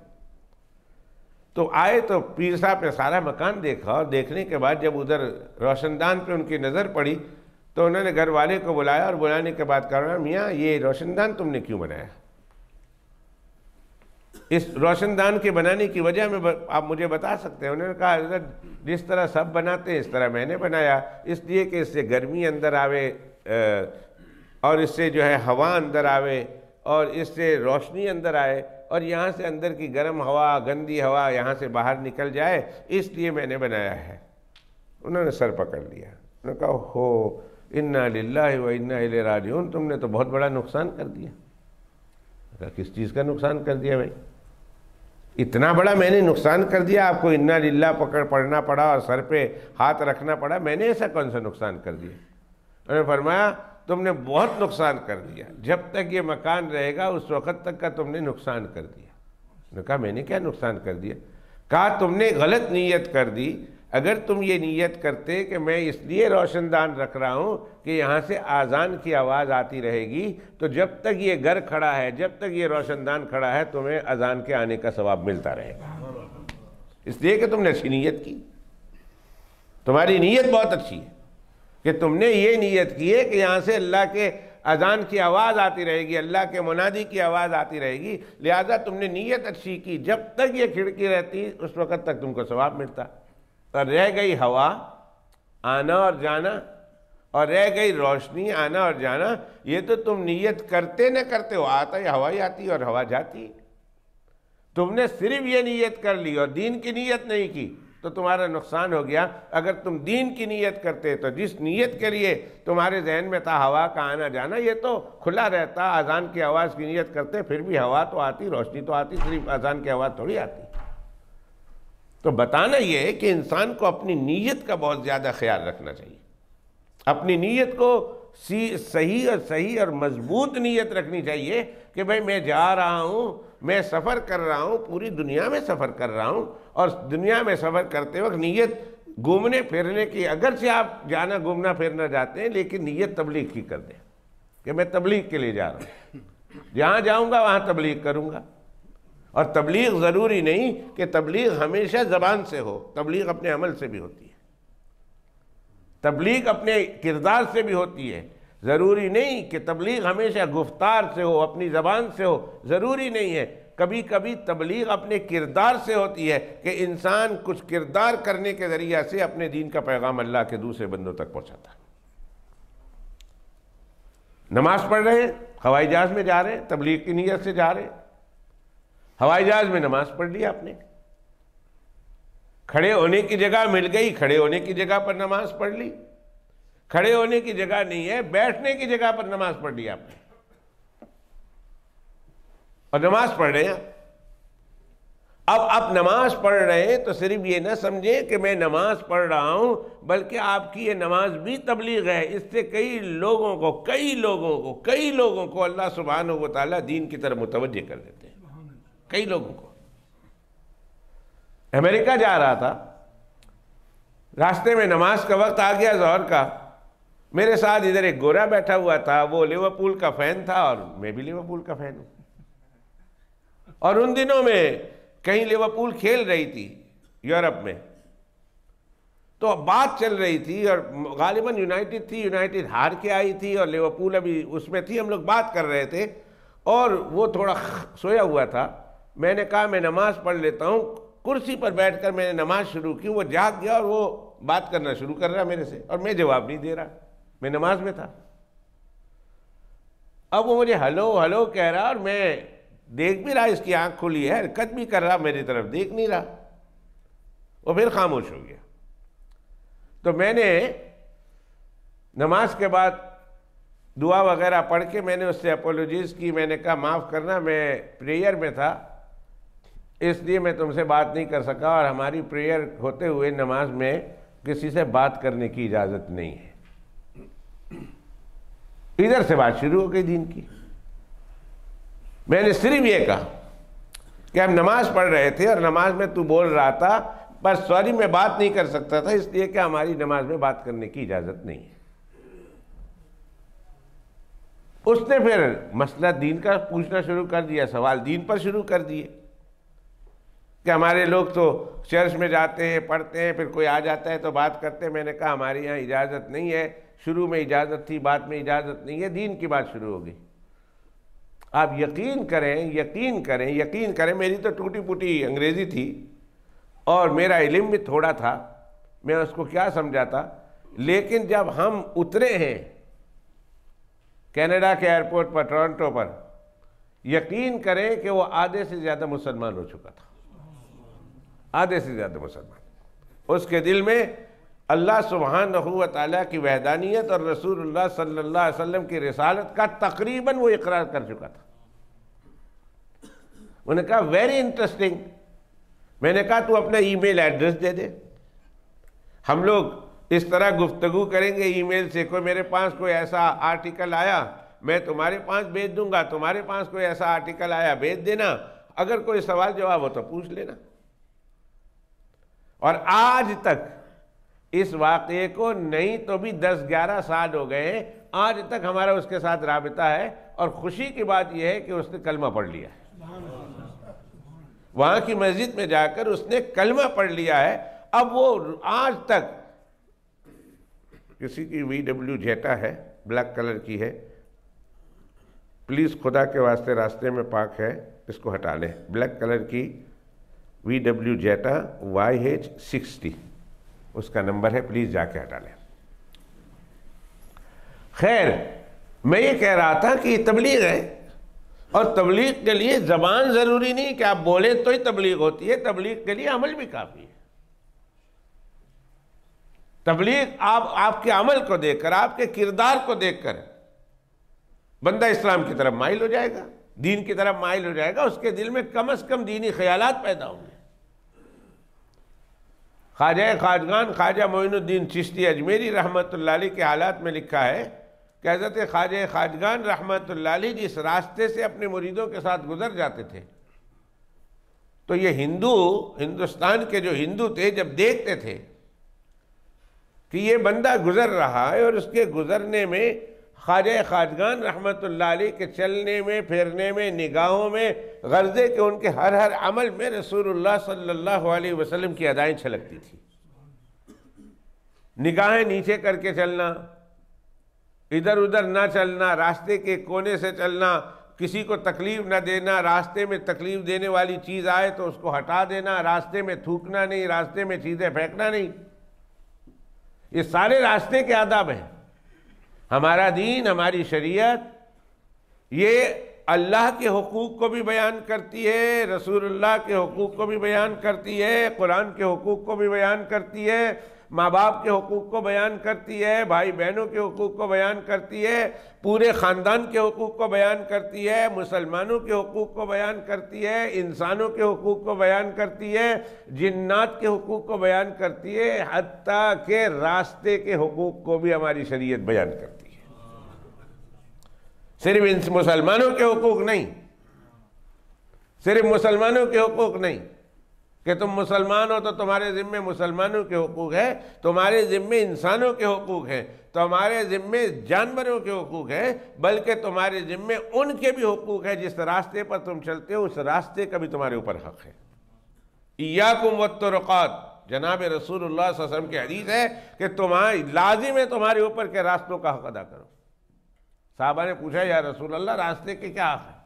تو آئے تو پیر صاحب نے سارا مکان دیکھا، اور دیکھنے کے بعد جب ادھر روشن دان پہ ان کی نظر پڑی تو انہوں نے گھر والے کو بلایا، اور بلانے کے بعد کہا میاں یہ روشن دان تم نے کیوں بنایا؟ اس روشن دان کے بنانے کی وجہ میں آپ مجھے بتا سکتے ہیں؟ انہوں نے کہا حضرت جس طرح سب بناتے ہیں اس طرح میں نے بنایا، اس لیے کہ اس سے گرمی اندر آوے، اور اس سے جو ہے ہوا اندر آوے، اور اس سے روشنی اندر آئے، اور یہاں سے اندر کی گرم ہوا، گندی ہوا یہاں سے باہر نکل جائے، اس لیے میں نے بنایا ہے۔ انہوں نے سر پکڑ لیا، انہوں نے کہا ہو انا للہ و انا الیہ راجعون، تم نے تو بہت بڑا نقصان کر دیا۔ کہا کس چیز کا نقصان کر دیا بھائی؟ اتنا بڑا میں نے نقصان کر دیا، آپ کو انا للہ پڑھنا پڑا اور سر پہ ہاتھ رکھنا پڑا، میں نے ایسا کون سا نقصان کر دیا؟ انہوں نے فرمایا تم نے بہت نقصان کر دیا، جب تک یہ مکان رہے گا اس وقت تک کا تم نے نقصان کر دیا۔ انہوں نے کہا میں نے کیا نقصان کر دیا؟ کہا تم نے غلط نیت کر دی، اگر تم یہ نیت کرتے کہ میں اس لیے روشن دان رکھ رہا ہوں کہ یہاں سے آذان کی آواز آتی رہے گی، تو جب تک یہ گھر کھڑا ہے، جب تک یہ روشن دان کھڑا ہے، تمہیں اذان کے آنے کا ثواب ملتا رہے گا، اس لیے کہ تم نے اچھی نیت کی، تمہاری نیت بہت اچھی ہے کہ تم نے یہ نیت کی ہے کہ یہاں سے اللہ کے اذان کی آواز آتی رہے گی، اللہ کے منادی کی آواز آتی رہے گی، لہذا تم نے نیت اچھی کی، جب تک یہ کھڑکی رہتی اس وقت تک تم کو ثواب ملتا۔ اور رہ گئی ہوا آنا اور جانا، اور رہ گئی روشنی آنا اور جانا، یہ تو تم نیت کرتے نہ کرتے ہو، آتا ہی ہوا ہی آتی اور ہوا جاتی۔ تم نے صرف یہ نیت کر لی اور دین کی نیت نہیں کی تو تمہارا نقصان ہو گیا۔ اگر تم دین کی نیت کرتے تو جس نیت کے لیے تمہارے ذہن میں تھا ہوا کا آنا جانا، یہ تو کھلا رہتا، اذان کی آواز کی نیت کرتے پھر بھی ہوا تو آتی، روشنی تو آتی، صرف اذان کی آواز تھوڑی آتی۔ تو بتانا یہ ہے کہ انسان کو اپنی نیت کا بہت زیادہ خیال رکھنا چاہیے، اپنی نیت کو صحیح اور مضبوط نیت رکھنی چاہیے کہ بھئی میں جا رہا ہوں، میں سفر کر رہا ہوں، پوری دنیا میں سفر کر رہا ہوں، اور دنیا میں سفر کرتے وقت نیت گھومنے پھرنے کی، اگرچہ آپ جانا گھومنا پھرنا جاتے ہیں لیکن نیت تبلیغ کی کر دیں کہ میں تبلیغ کے لیے جا رہا ہوں، جہاں جاؤں گا وہاں تبلیغ کروں گا۔ اور تبلیغ ضروری نہیں کہ تبلیغ ہمیشہ زبان سے ہو، تبلیغ اپنے عمل سے بھی ہوتی ہے، تبلیغ اپنے کردار سے بھی ہوتی ہے، ضروری نہیں کہ تبلیغ ہمیشہ گفتار سے ہو، اپنی زبان سے ہو، ضروری نہیں ہے، کبھی کبھی تبلیغ اپنے کردار سے ہوتی ہے کہ انسان کچھ کردار کرنے کے ذریعہ سے اپنے دین کا پیغام اللہ کے دوسرے بندوں تک پہنچاتا ہے۔ نماز پڑھ رہے ہیں، ہوائی جہاز میں جا رہے ہیں، تبلیغ کی نیت سے جا رہے ہیں، ہوائی جہاز میں نماز پڑھ لی آپ نے، کھڑے ہونے کی جگہ مل گئی، کھڑے ہونے کی جگہ پر نماز پڑھ لی، کھڑے ہونے کی جگہ نہیں ہے، بیٹھنے کی جگہ پر نماز پڑھ لی آپ نے، اور نماز پڑھ رہے ہیں۔ اب آپ نماز پڑھ رہے ہیں تو صرف یہ نہ سمجھیں کہ میں نماز پڑھ رہا ہوں، بلکہ آپ کی یہ نماز بھی تبلیغ ہے۔ اس سے کئی لوگوں کو اللہ سبحانہ و تعالیٰ دین کی طرف متوجہ کر دیتے ہیں، کئی لوگوں کو۔ امریکہ جا رہا تھا، راستے میں نماز کا وقت آ گیا ظہر کا، میرے ساتھ ادھر ایک گورا بیٹھا ہوا تھا، وہ لیورپول کا فین تھا اور میں بھی لیورپول کا فین ہوں، اور ان دنوں میں کہیں لیورپول کھیل رہی تھی یورپ میں، تو بات چل رہی تھی اور غالباً یونائٹڈ تھی، یونائٹڈ ہار کے آئی تھی اور لیورپول ابھی اس میں تھی، ہم لوگ بات کر رہے تھے اور وہ تھوڑا سویا ہوا تھا۔ میں نے کہا میں نماز پڑھ لیتا ہوں، کرسی پر بیٹھ کر میں نے نماز شروع کی، وہ جاگ گیا اور وہ بات کرنا شروع کر رہا میرے سے، اور میں جواب نہیں دے رہا، میں نماز میں تھا۔ اب وہ مجھے ہلو ہلو کہہ رہا اور میں دیکھ بھی رہا، اس کی آنکھ کھلی ہے، حرکت بھی کر رہا، میری طرف دیکھ نہیں رہا، وہ پھر خاموش ہو گیا۔ تو میں نے نماز کے بعد دعا وغیرہ پڑھ کے میں نے اس سے اپولوجیز کی، میں نے کہا معاف کرنا، میں پریئر میں تھا اس لیے میں تم سے بات نہیں کر سکا، اور ہماری پریئر ہوتے ہوئے نماز میں کسی سے بات کرنے کی اجازت نہیں ہے۔ ادھر سے بات شروع ہو گئی دین کی۔ میں نے صرف یہ کہا کہ ہم نماز پڑھ رہے تھے اور نماز میں تو بول رہا تھا، بس سوری میں بات نہیں کر سکتا تھا اس لیے کہ ہماری نماز میں بات کرنے کی اجازت نہیں ہے۔ اس نے پھر مسئلہ دین کا پوچھنا شروع کر دیا، سوال دین پر شروع کر دیے کہ ہمارے لوگ تو چرچ میں جاتے ہیں، پڑھتے ہیں، پھر کوئی آ جاتا ہے تو بات کرتے ہیں۔ میں نے کہا ہمارے یہاں اجازت نہیں ہے، شروع میں اجازت تھی، بعد میں اجازت نہیں ہے، دین کی بات شروع ہو گئی۔ آپ یقین کریں، میری تو ٹوٹی پوٹی انگریزی تھی اور میرا علم بھی تھوڑا تھا، میں اس کو کیا سمجھاتا، لیکن جب ہم اترے ہیں کینیڈا کے ایئرپورٹ پر، ٹورنٹو پر، یقین کریں کہ وہ آدھے سے زیادہ مسلمان ہو چکا تھا، آدھے سے زیادہ مسلمان۔ اس کے دل میں اللہ سبحانہ و تعالیٰ کی وحدانیت اور رسول اللہ صلی اللہ علیہ وسلم کی رسالت کا تقریباً وہ اقرار کر چکا تھا۔ انہوں نے کہا ویری انٹرسٹنگ۔ میں نے کہا تو اپنا ای میل ایڈریس دے دے، ہم لوگ اس طرح گفتگو کریں گے ای میل سے، کوئی میرے پاس کوئی ایسا آرٹیکل آیا میں تمہارے پاس بھیج دوں گا، تمہارے پاس کوئی ایسا آرٹیکل آیا بھیج دینا، اگر کوئی سوال جواب ہو تو پوچھ لینا۔ اور آج تک اس واقعے کو نہیں تو بھی 10-11 سال ہو گئے ہیں، آج تک ہمارا اس کے ساتھ رابطہ ہے، اور خوشی کی بات یہ ہے کہ اس نے کلمہ پڑھ لیا ہے، وہاں کی مسجد میں جا کر اس نے کلمہ پڑھ لیا ہے۔ اب وہ آج تک کسی کی VW جیٹا ہے، بلیک کلر کی ہے، پلیز خدا کے واسطے راستے میں پارک ہے، اس کو ہٹا لیں، بلیک کلر کی VW جیٹا YH60 اس کا نمبر ہے، پلیز جا کے ہٹا لیں۔ خیر، میں یہ کہہ رہا تھا کہ یہ تبلیغ ہے، اور تبلیغ کے لیے زبان ضروری نہیں کہ آپ بولیں تو ہی تبلیغ ہوتی ہے، تبلیغ کے لیے عمل بھی کافی ہے۔ تبلیغ آپ کے عمل کو دیکھ کر، آپ کے کردار کو دیکھ کر بندہ اسلام کی طرف مائل ہو جائے گا، دین کی طرف مائل ہو جائے گا، اس کے دل میں کم از کم دینی خیالات پیدا ہوں گے۔ خواجہ خواجگان خواجہ معین الدین چشتی اجمیری رحمۃ اللہ علیہ کے حالات میں لکھا ہے کہ حضرت خواجہ خواجگان رحمۃ اللہ علیہ جس راستے سے اپنے مریدوں کے ساتھ گزر جاتے تھے، تو یہ ہندوستان کے جو ہندو تھے جب دیکھتے تھے کہ یہ بندہ گزر رہا ہے اور اس کے گزرنے میں خواجہ خواجگان رحمۃ اللہ علیہ کے چلنے میں، پھرنے میں، نگاہوں میں غرضے کہ ان کے ہر عمل میں رسول اللہ صلی اللہ علیہ وسلم کی ادائیں چھلکتی تھی۔ نگاہیں نیچے کر کے چلنا، ادھر ادھر نہ چلنا، راستے کے کونے سے چلنا، کسی کو تکلیف نہ دینا، راستے میں تکلیف دینے والی چیز آئے تو اس کو ہٹا دینا، راستے میں تھوکنا نہیں، راستے میں چیزیں پھینکنا نہیں، یہ سارے راستے کے آداب ہیں۔ ہمارا دین، ہماری شریعت یہ اللہ کے حقوق کو بھی بیان کرتی ہے، رسول اللہ کے حقوق کو بھی بیان کرتی ہے، قرآن کے حقوق کو بھی بیان کرتی ہے، ماں باپ کے حقوق کو بیان کرتی ہے، بھائی بہنوں کے حقوق کو بیان کرتی ہے، پورے خاندان کے حقوق کو بیان کرتی ہے، مسلمانوں کے حقوق کو بیان کرتی ہے، انسانوں کے حقوق کو بیان کرتی ہے، جنات کے حقوق کو بیان کرتی ہے، حتیٰ کہ راستے کے حقوق کو بھی ہماری شریعت بیان کرتی ہے۔ صرف ان مسلمانوں کے حقوق نہیں، صرف مسلمانوں کے حقوق نہیں کہ تم مسلمان ہو تو تمہارے ذمے مسلمانوں کے حقوق ہے، تمہارے ذمے انسانوں کے حقوق ہیں، تمہارے ذمے جانوروں کے حقوق ہیں، بلکہ تمہارے ذمے ان کے بھی حقوق ہے جس راستے پر تم چلتے ہو، اس راستے کا بھی تمہارے اوپر حق ہے۔ ایاکم والطرقات، جناب رسول اللہ صلی اللہ علیہ وسلم کی حدیث ہے کہ لازم ہے تمہارے اوپر کے راستوں کا حق ادا کرو۔ صحابہ نے پوچھا یا رسول اللہ راستے کے کیا حق ہے؟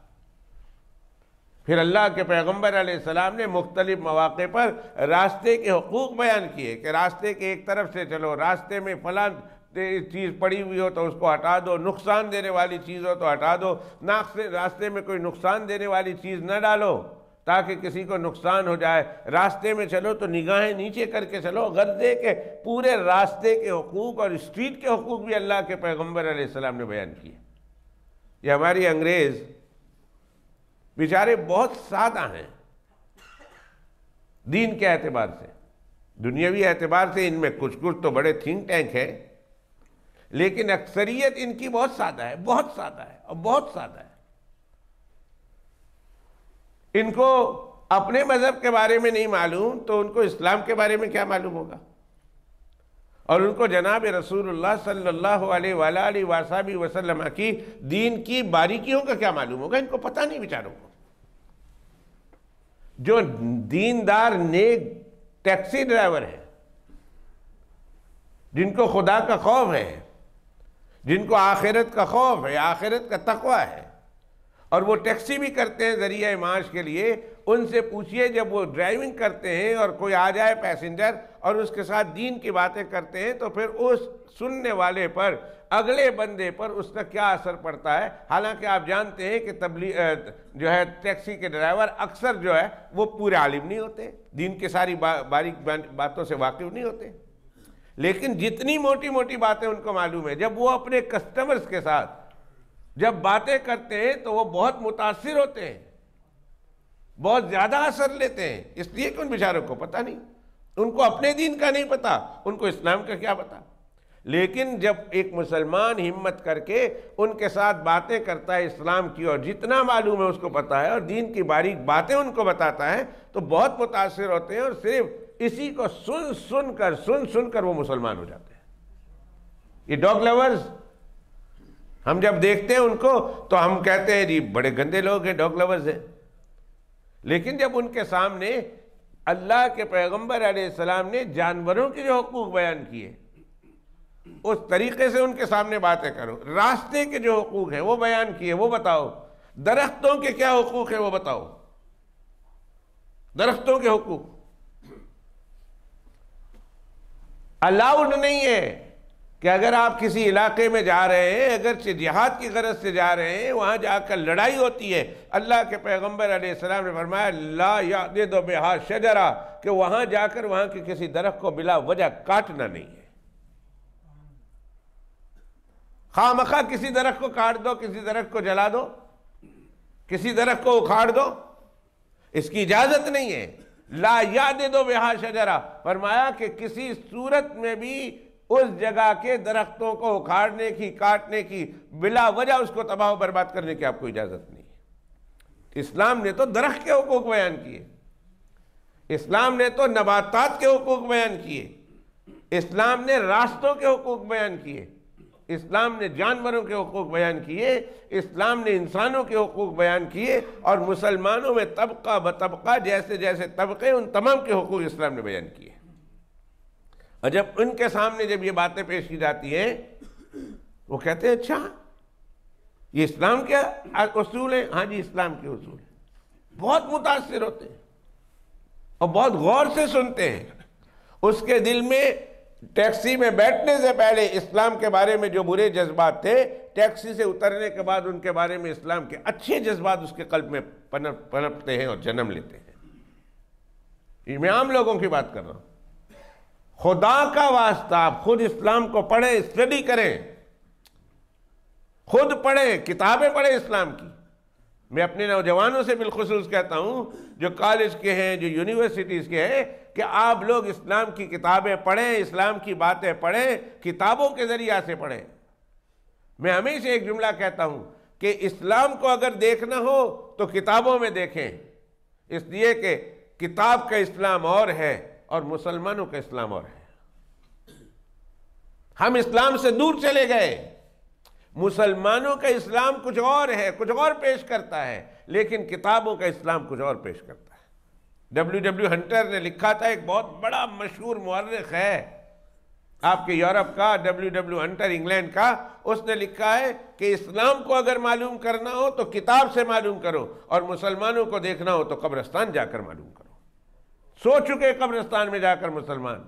پھر اللہ کے پیغمبر علیہ السلام نے مختلف مواقع پر راستے کے حقوق بیان کیے کہ راستے کے ایک طرف سے چلو، راستے میں فلاں چیز پڑی ہوئی ہو تو اس کو ہٹا دو، نقصان دینے والی چیز ہو تو ہٹا دو، راستے میں کوئی نقصان دینے والی چیز نہ ڈالو تاکہ کسی کو نقصان ہو جائے، راستے میں چلو تو نگاہیں نیچے کر کے چلو، غرضے کے پورے راستے کے حقوق اور اسٹریٹ کے حقوق بھی اللہ کے پیغمبر علیہ السلام نے بیان کیے۔ یہ ہماری انگریز بیچارے بہت سادہ ہیں دین کے اعتبار سے، دنیاوی اعتبار سے ان میں کچھ تو بڑے تھنک ٹینک ہیں، لیکن اکثریت ان کی بہت سادہ ہے، بہت سادہ ہے اور بہت سادہ ہے۔ ان کو اپنے مذہب کے بارے میں نہیں معلوم تو ان کو اسلام کے بارے میں کیا معلوم ہوگا، اور ان کو جناب رسول اللہ صلی اللہ علیہ وآلہ وصحبہ وسلم کی دین کی باریکیوں کا کیا معلوم ہوگا؟ ان کو پتہ نہیں بیچاروں کو۔ جو دیندار نیک ٹیکسی ڈرائیور ہیں، جن کو خدا کا خوف ہے، جن کو آخرت کا خوف ہے، آخرت کا تقوی ہے، اور وہ ٹیکسی بھی کرتے ہیں ذریعہ معاش کے لیے، ان سے پوچھئے جب وہ ڈرائیونگ کرتے ہیں اور کوئی آ جائے پیسنجر اور اس کے ساتھ دین کی باتیں کرتے ہیں تو پھر اس سننے والے پر، اگلے بندے پر اس کا کیا اثر پڑتا ہے۔ حالانکہ آپ جانتے ہیں کہ جو ہے ٹیکسی کے ڈرائیور اکثر جو ہے وہ پورے عالم نہیں ہوتے، دین کے ساری باریک باتوں سے واقف نہیں ہوتے، لیکن جتنی موٹی موٹی باتیں ان کو معلوم ہے، جب وہ اپنے کسٹمرز کے ساتھ جب باتیں کرتے ہیں تو وہ بہت متاثر ہوتے ہیں، بہت زیادہ اثر لیتے ہیں، اس لیے کہ ان بیچاروں کو پتہ نہیں، ان کو اپنے دین کا نہیں پتہ، ان کو اسلام کا کیا پتہ۔ لیکن جب ایک مسلمان ہمت کر کے ان کے ساتھ باتیں کرتا ہے اسلام کی، اور جتنا معلوم ہے اس کو پتہ ہے، اور دین کی باریک باتیں ان کو بتاتا ہے، تو بہت متاثر ہوتے ہیں، اور صرف اسی کو سن کر وہ مسلمان ہو جاتے ہیں۔ یہ ڈاگ لورز، ہم جب دیکھتے ہیں ان کو تو ہم کہتے ہیں جی بڑے گندے لوگ ہیں، ڈاگ لورز ہیں، لیکن جب ان کے سامنے اللہ کے پیغمبر علیہ السلام نے جانوروں کے جو حقوق بیان کیے، اس طریقے سے ان کے سامنے باتیں کرو، راستے کے جو حقوق ہیں وہ بیان کیے، وہ بتاؤ، درختوں کے کیا حقوق ہیں وہ بتاؤ، درختوں کے حقوق الاؤڈ نہیں ہے کہ اگر آپ کسی علاقے میں جا رہے ہیں، اگرچہ جہاد کی غرض سے جا رہے ہیں، وہاں جا کر لڑائی ہوتی ہے، اللہ کے پیغمبر علیہ السلام نے فرمایا لا یعضد بہا شجرہ، کہ وہاں جا کر وہاں کے کسی درخت کو بلا وجہ کاٹنا نہیں ہے۔ خواہ مخواہ کسی درخت کو کاٹ دو، کسی درخت کو جلا دو، کسی درخت کو اکھاڑ دو، اس کی اجازت نہیں ہے۔ لا یعضد بہا شجرہ، فرمایا کہ کسی صورت میں بھی اس جگہ کے درختوں کو اکھاڑنے کی، کاٹنے کی، بلا وجہ اس کو تباہ و برباد کرنے کی آپ کو اجازت نہیں ہے۔ اسلام نے تو درخت کے حقوق بیان کیے، اسلام نے تو نباتات کے حقوق بیان کیے، اسلام نے راستوں کے حقوق بیان کیے، اسلام نے جانوروں کے حقوق بیان کیے، اسلام نے انسانوں کے حقوق بیان کیے، اور مسلمانوں میں طبقہ بطبقہ جیسے جیسے طبقے، ان تمام کے حقوق اسلام نے بیان کیے۔ اور جب ان کے سامنے جب یہ باتیں پیش کی جاتی ہیں وہ کہتے ہیں اچھا یہ اسلام کے اصول ہیں؟ ہاں جی اسلام کے اصول ہیں۔ بہت متاثر ہوتے ہیں اور بہت غور سے سنتے ہیں، اس کے دل میں ٹیکسی میں بیٹھنے سے پہلے اسلام کے بارے میں جو برے جذبات تھے، ٹیکسی سے اترنے کے بعد ان کے بارے میں اسلام کے اچھے جذبات اس کے قلب میں پنپتے ہیں اور جنم لیتے ہیں۔ یہ میں عام لوگوں کی بات کر رہا ہوں۔ خدا کا واسطہ آپ خود اسلام کو پڑھیں، اسٹڈی کریں، خود پڑھیں، کتابیں پڑھیں اسلام کی۔ میں اپنے نوجوانوں سے بالخصوص کہتا ہوں جو کالج کے ہیں، جو یونیورسٹیز کے ہیں، کہ آپ لوگ اسلام کی کتابیں پڑھیں، اسلام کی باتیں پڑھیں، کتابوں کے ذریعہ سے پڑھیں۔ میں ہمیشہ ایک جملہ کہتا ہوں کہ اسلام کو اگر دیکھنا ہو تو کتابوں میں دیکھیں، اس لیے کہ کتاب کا اسلام اور ہے اور مسلمانوں کا اسلام اور ہے۔ ہم اسلام سے دور چلے گئے، مسلمانوں کا اسلام کچھ اور ہے، کچھ اور پیش کرتا ہے، لیکن کتابوں کا اسلام کچھ اور پیش کرتا ہے۔ ڈبلیو ہنٹر نے لکھا تھا، ایک بہت بڑا مشہور مورخ ہے آپ کے یورپ کا، ڈبلیو ہنٹر انگلینڈ کا، اس نے لکھا ہے کہ اسلام کو اگر معلوم کرنا ہو تو کتاب سے معلوم کرو، اور مسلمانوں کو دیکھنا ہو تو قبرستان جا کر معلوم کرو۔ سو چکے قبرستان میں جا کر مسلمان،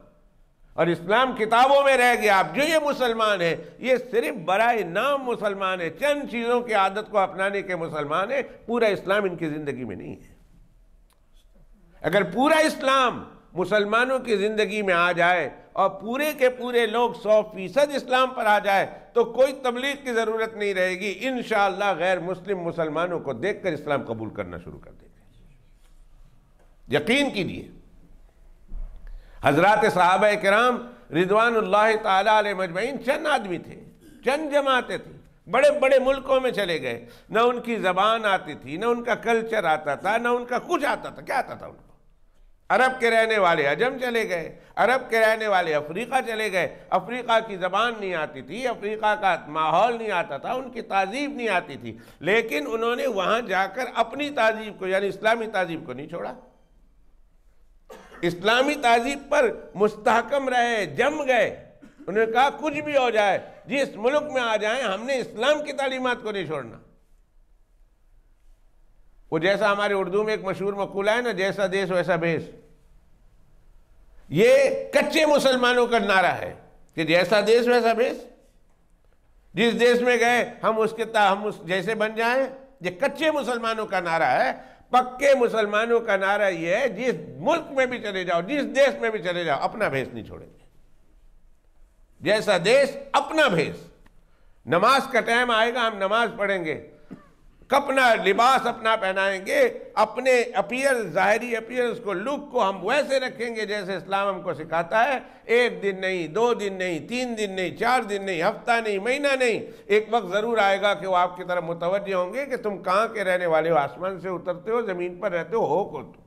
اور اسلام کتابوں میں رہ گیا۔ اب جو یہ مسلمان ہے، یہ صرف برائے نام مسلمان ہے، چند چیزوں کی عادت کو اپنانے کے مسلمان ہے، پورا اسلام ان کی زندگی میں نہیں ہے۔ اگر پورا اسلام مسلمانوں کی زندگی میں آ جائے اور پورے کے پورے لوگ 100% اسلام پر آ جائے تو کوئی تبلیغ کی ضرورت نہیں رہے گی۔ انشاءاللہ غیر مسلم مسلمانوں کو دیکھ کر اسلام قبول کرنا شروع کر دیں گے، یقین کیجیے۔ حضرات صحابہ کرام رضوان اللہ تعالیٰ علیہ مجمعین چند آدمی تھے، چند جماعتیں تھیں، بڑے بڑے ملکوں میں چلے گئے، نہ ان کی زبان آتی تھی، نہ ان کا کلچر آتا تھا، نہ ان کا کچھ آتا تھا۔ کیا آتا تھا ان کو؟ عرب کے رہنے والے عجم چلے گئے، عرب کے رہنے والے افریقہ چلے گئے، افریقہ کی زبان نہیں آتی تھی، افریقہ کا ماحول نہیں آتا تھا، ان کی تہذیب نہیں آتی تھی، لیکن انہوں نے وہاں جا کر اپنی تہذیب کو، یعنی اسلامی تہذیب کو نہیں چھوڑا، اسلامی تہذیب پر مستحکم رہے، جم گئے۔ انہوں نے کہا کچھ بھی ہو جائے، جس ملک میں آ جائیں، ہم نے اسلام کی تعلیمات کو نہیں چھوڑنا۔ وہ جیسا ہمارے اردو میں ایک مشہور مقولہ ہے نا، جیسا دیش ویسا بھیس، یہ کچے مسلمانوں کا نعرہ ہے کہ جیسا دیش ویسا بھیس، جس دیش میں گئے ہم اس جیسے بن جائیں۔ یہ کچے مسلمانوں کا نعرہ ہے۔ پکے مسلمانوں کا نعرہ یہ ہے، جس ملک میں بھی چلے جاؤ، جس دیش میں بھی چلے جاؤ، اپنا بھیس نہیں چھوڑیں گے، جیسا دیش اپنا بھیس۔ نماز کا ٹائم آئے گا، ہم نماز پڑھیں گے، اپنا لباس اپنا پہنائیں گے، اپنے اپیئرنس، ظاہری اپیئرنس کو، لک کو ہم ویسے رکھیں گے جیسے اسلام ہم کو سکھاتا ہے۔ ایک دن نہیں، 2 دن نہیں، 3 دن نہیں، 4 دن نہیں، ہفتہ نہیں، مہینہ نہیں، ایک وقت ضرور آئے گا کہ وہ آپ کی طرف متوجہ ہوں گے کہ تم کہاں کے رہنے والے ہو، آسمان سے اترتے ہو، زمین پر رہتے ہو کون تم؟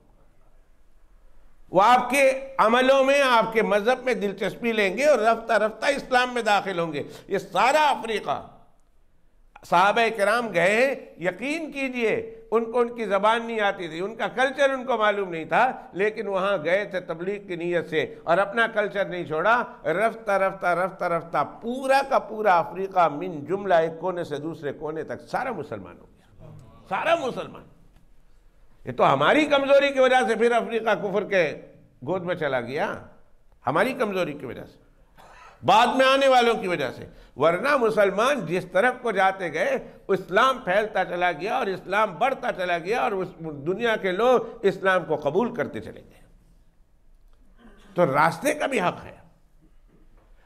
وہ آپ کے عملوں میں، آپ کے مذہب میں دلچسپی لیں گے اور رفتہ رفتہ اسلام میں داخل ہوں گے۔ یہ سارا افریقہ صحابہ کرام گئے ہیں، یقین کیجئے ان کو ان کی زبان نہیں آتی تھی، ان کا کلچر ان کو معلوم نہیں تھا، لیکن وہاں گئے تھے تبلیغ کی نیت سے اور اپنا کلچر نہیں چھوڑا۔ رفتہ رفتہ رفتہ رفتہ پورا کا پورا افریقہ من جملہ ایک کونے سے دوسرے کونے تک سارا مسلمان ہو گیا، سارا مسلمان۔ یہ تو ہماری کمزوری کی وجہ سے پھر افریقہ کفر کے گود میں چلا گیا، ہماری کمزوری کی وجہ سے، بعد میں آنے والوں کی وجہ سے، ورنہ مسلمان جس طرف کو جاتے گئے اسلام پھیلتا چلا گیا اور اسلام بڑھتا چلا گیا اور دنیا کے لوگ اسلام کو قبول کرتے چلے گئے۔ تو راستے کا بھی حق ہے۔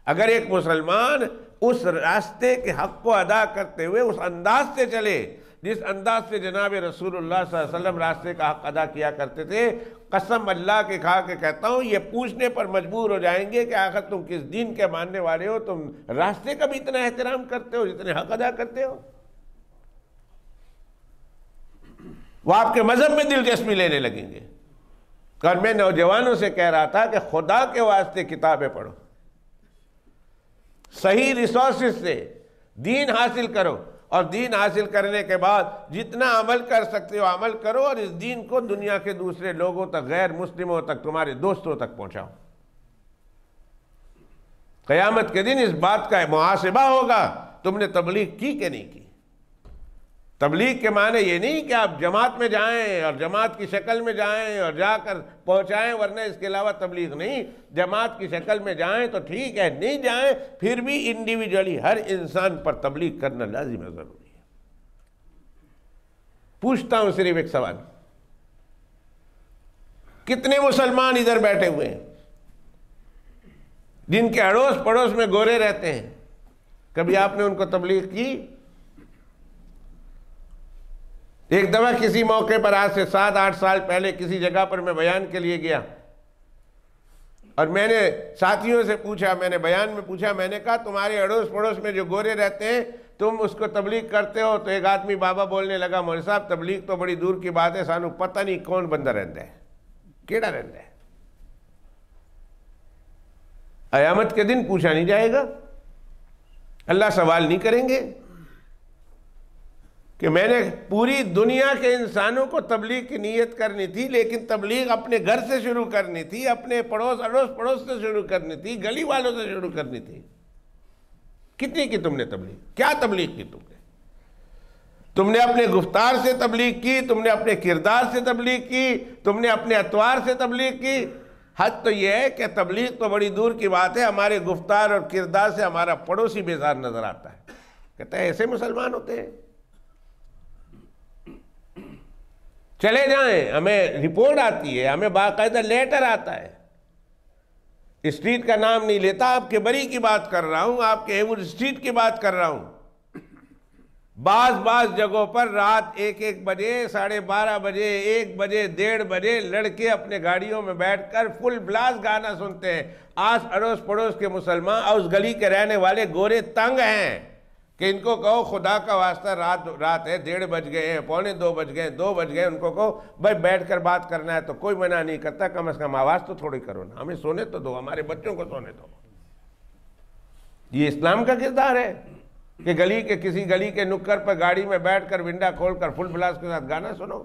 اگر ایک مسلمان اس راستے کے حق کو ادا کرتے ہوئے اس انداز سے چلے جس انداز سے جناب رسول اللہ صلی اللہ علیہ وسلم راستے کا حق ادا کیا کرتے تھے، قسم اللہ کے کھا کے کہتا ہوں یہ پوچھنے پر مجبور ہو جائیں گے کہ آخر تم کس دین کے ماننے والے ہو، تم راستے کا بھی اتنا احترام کرتے ہو جتنے حق ادا کرتے ہو؟ وہ آپ کے مذہب میں دلچسپی لینے لگیں گے۔ اور میں نوجوانوں سے کہہ رہا تھا کہ خدا کے واسطے کتابیں پڑھو، صحیح ریسورسز سے دین حاصل کرو، اور دین حاصل کرنے کے بعد جتنا عمل کر سکتے ہو عمل کرو، اور اس دین کو دنیا کے دوسرے لوگوں تک، غیر مسلموں تک، تمہارے دوستوں تک پہنچاؤ۔ قیامت کے دن اس بات کا محاسبہ ہوگا تم نے تبلیغ کی کہ نہیں کی۔ تبلیغ کے معنی یہ نہیں کہ آپ جماعت میں جائیں اور جماعت کی شکل میں جائیں اور جا کر پہنچائیں، ورنہ اس کے علاوہ تبلیغ نہیں۔ جماعت کی شکل میں جائیں تو ٹھیک ہے، نہیں جائیں پھر بھی انڈیویجولی ہر انسان پر تبلیغ کرنا لازم ہے، ضروری ہے۔ پوچھتا ہوں صرف ایک سوال، کتنے مسلمان ادھر بیٹھے ہوئے ہیں جن کے اڑوس پڑوس میں گورے رہتے ہیں؟ کبھی آپ نے ان کو تبلیغ کی؟ ایک دفعہ کسی موقع پر آج سے 7-8 سال پہلے کسی جگہ پر میں بیان کے لیے گیا اور میں نے ساتھیوں سے پوچھا، میں نے بیان میں پوچھا، میں نے کہا تمہارے اڑوس پڑوس میں جو گورے رہتے ہیں تم اس کو تبلیغ کرتے ہو؟ تو ایک آدمی بابا بولنے لگا، مولوی صاحب تبلیغ تو بڑی دور کی بات ہے، سانو پتہ نہیں کون بندہ رہتا ہے، کیڑا رہتا ہے۔ قیامت کے دن پوچھا نہیں جائے گا، اللہ سوال نہیں کریں گے کہ میں نے پوری دنیا کے انسانوں کو تبلیغ کی نیت کرنی تھی، لیکن تبلیغ اپنے گھر سے شروع کرنی تھی، اپنے اڑوس پڑوس سے شروع کرنی تھی، گلی والوں سے شروع کرنی تھی۔ کتنی کی تم نے تبلیغ؟ کیا تبلیغ کی تم نے؟ تم نے اپنے گفتار سے تبلیغ کی، تم نے اپنے کردار سے تبلیغ کی، تم نے اپنے اطوار سے تبلیغ کی۔ حد تو یہ ہے کہ تبلیغ تو بڑی دور کی بات ہے، ہمارے گفتار اور کردار سے ہمارا پڑوسی بیزار نظر آتا ہے، کہتا ہے ایسے مسلمان ہوتے ہیں۔ چلے جائیں، ہمیں رپورٹ آتی ہے، ہمیں باقاعدہ لیٹر آتا ہے، اسٹریٹ کا نام نہیں لیتا، آپ کے بری کی بات کر رہا ہوں، آپ کے ایور اسٹریٹ کی بات کر رہا ہوں۔ بعض جگہوں پر رات 1 بجے، 12:30 بجے، 1 بجے، 1:30 بجے لڑکے اپنے گاڑیوں میں بیٹھ کر فل بلاس گانا سنتے ہیں۔ آس اڑوس پڑوس کے مسلمان اور اس گلی کے رہنے والے گورے تنگ ہیں کہ ان کو کہو خدا کا واسطہ رات ہے، 1:30 بج گئے ہیں، 1:45 بج گئے، 2 بج گئے، ان کو کہو بھائی بیٹھ کر بات کرنا ہے تو کوئی منع نہیں کرتا، کم از کم آواز تو تھوڑی کرو نا، ہمیں سونے تو دو، ہمارے بچوں کو سونے دو۔ یہ اسلام کا کردار ہے کہ کسی گلی کے نکر پر گاڑی میں بیٹھ کر ونڈا کھول کر فل بلاس کے ساتھ گانا سنو؟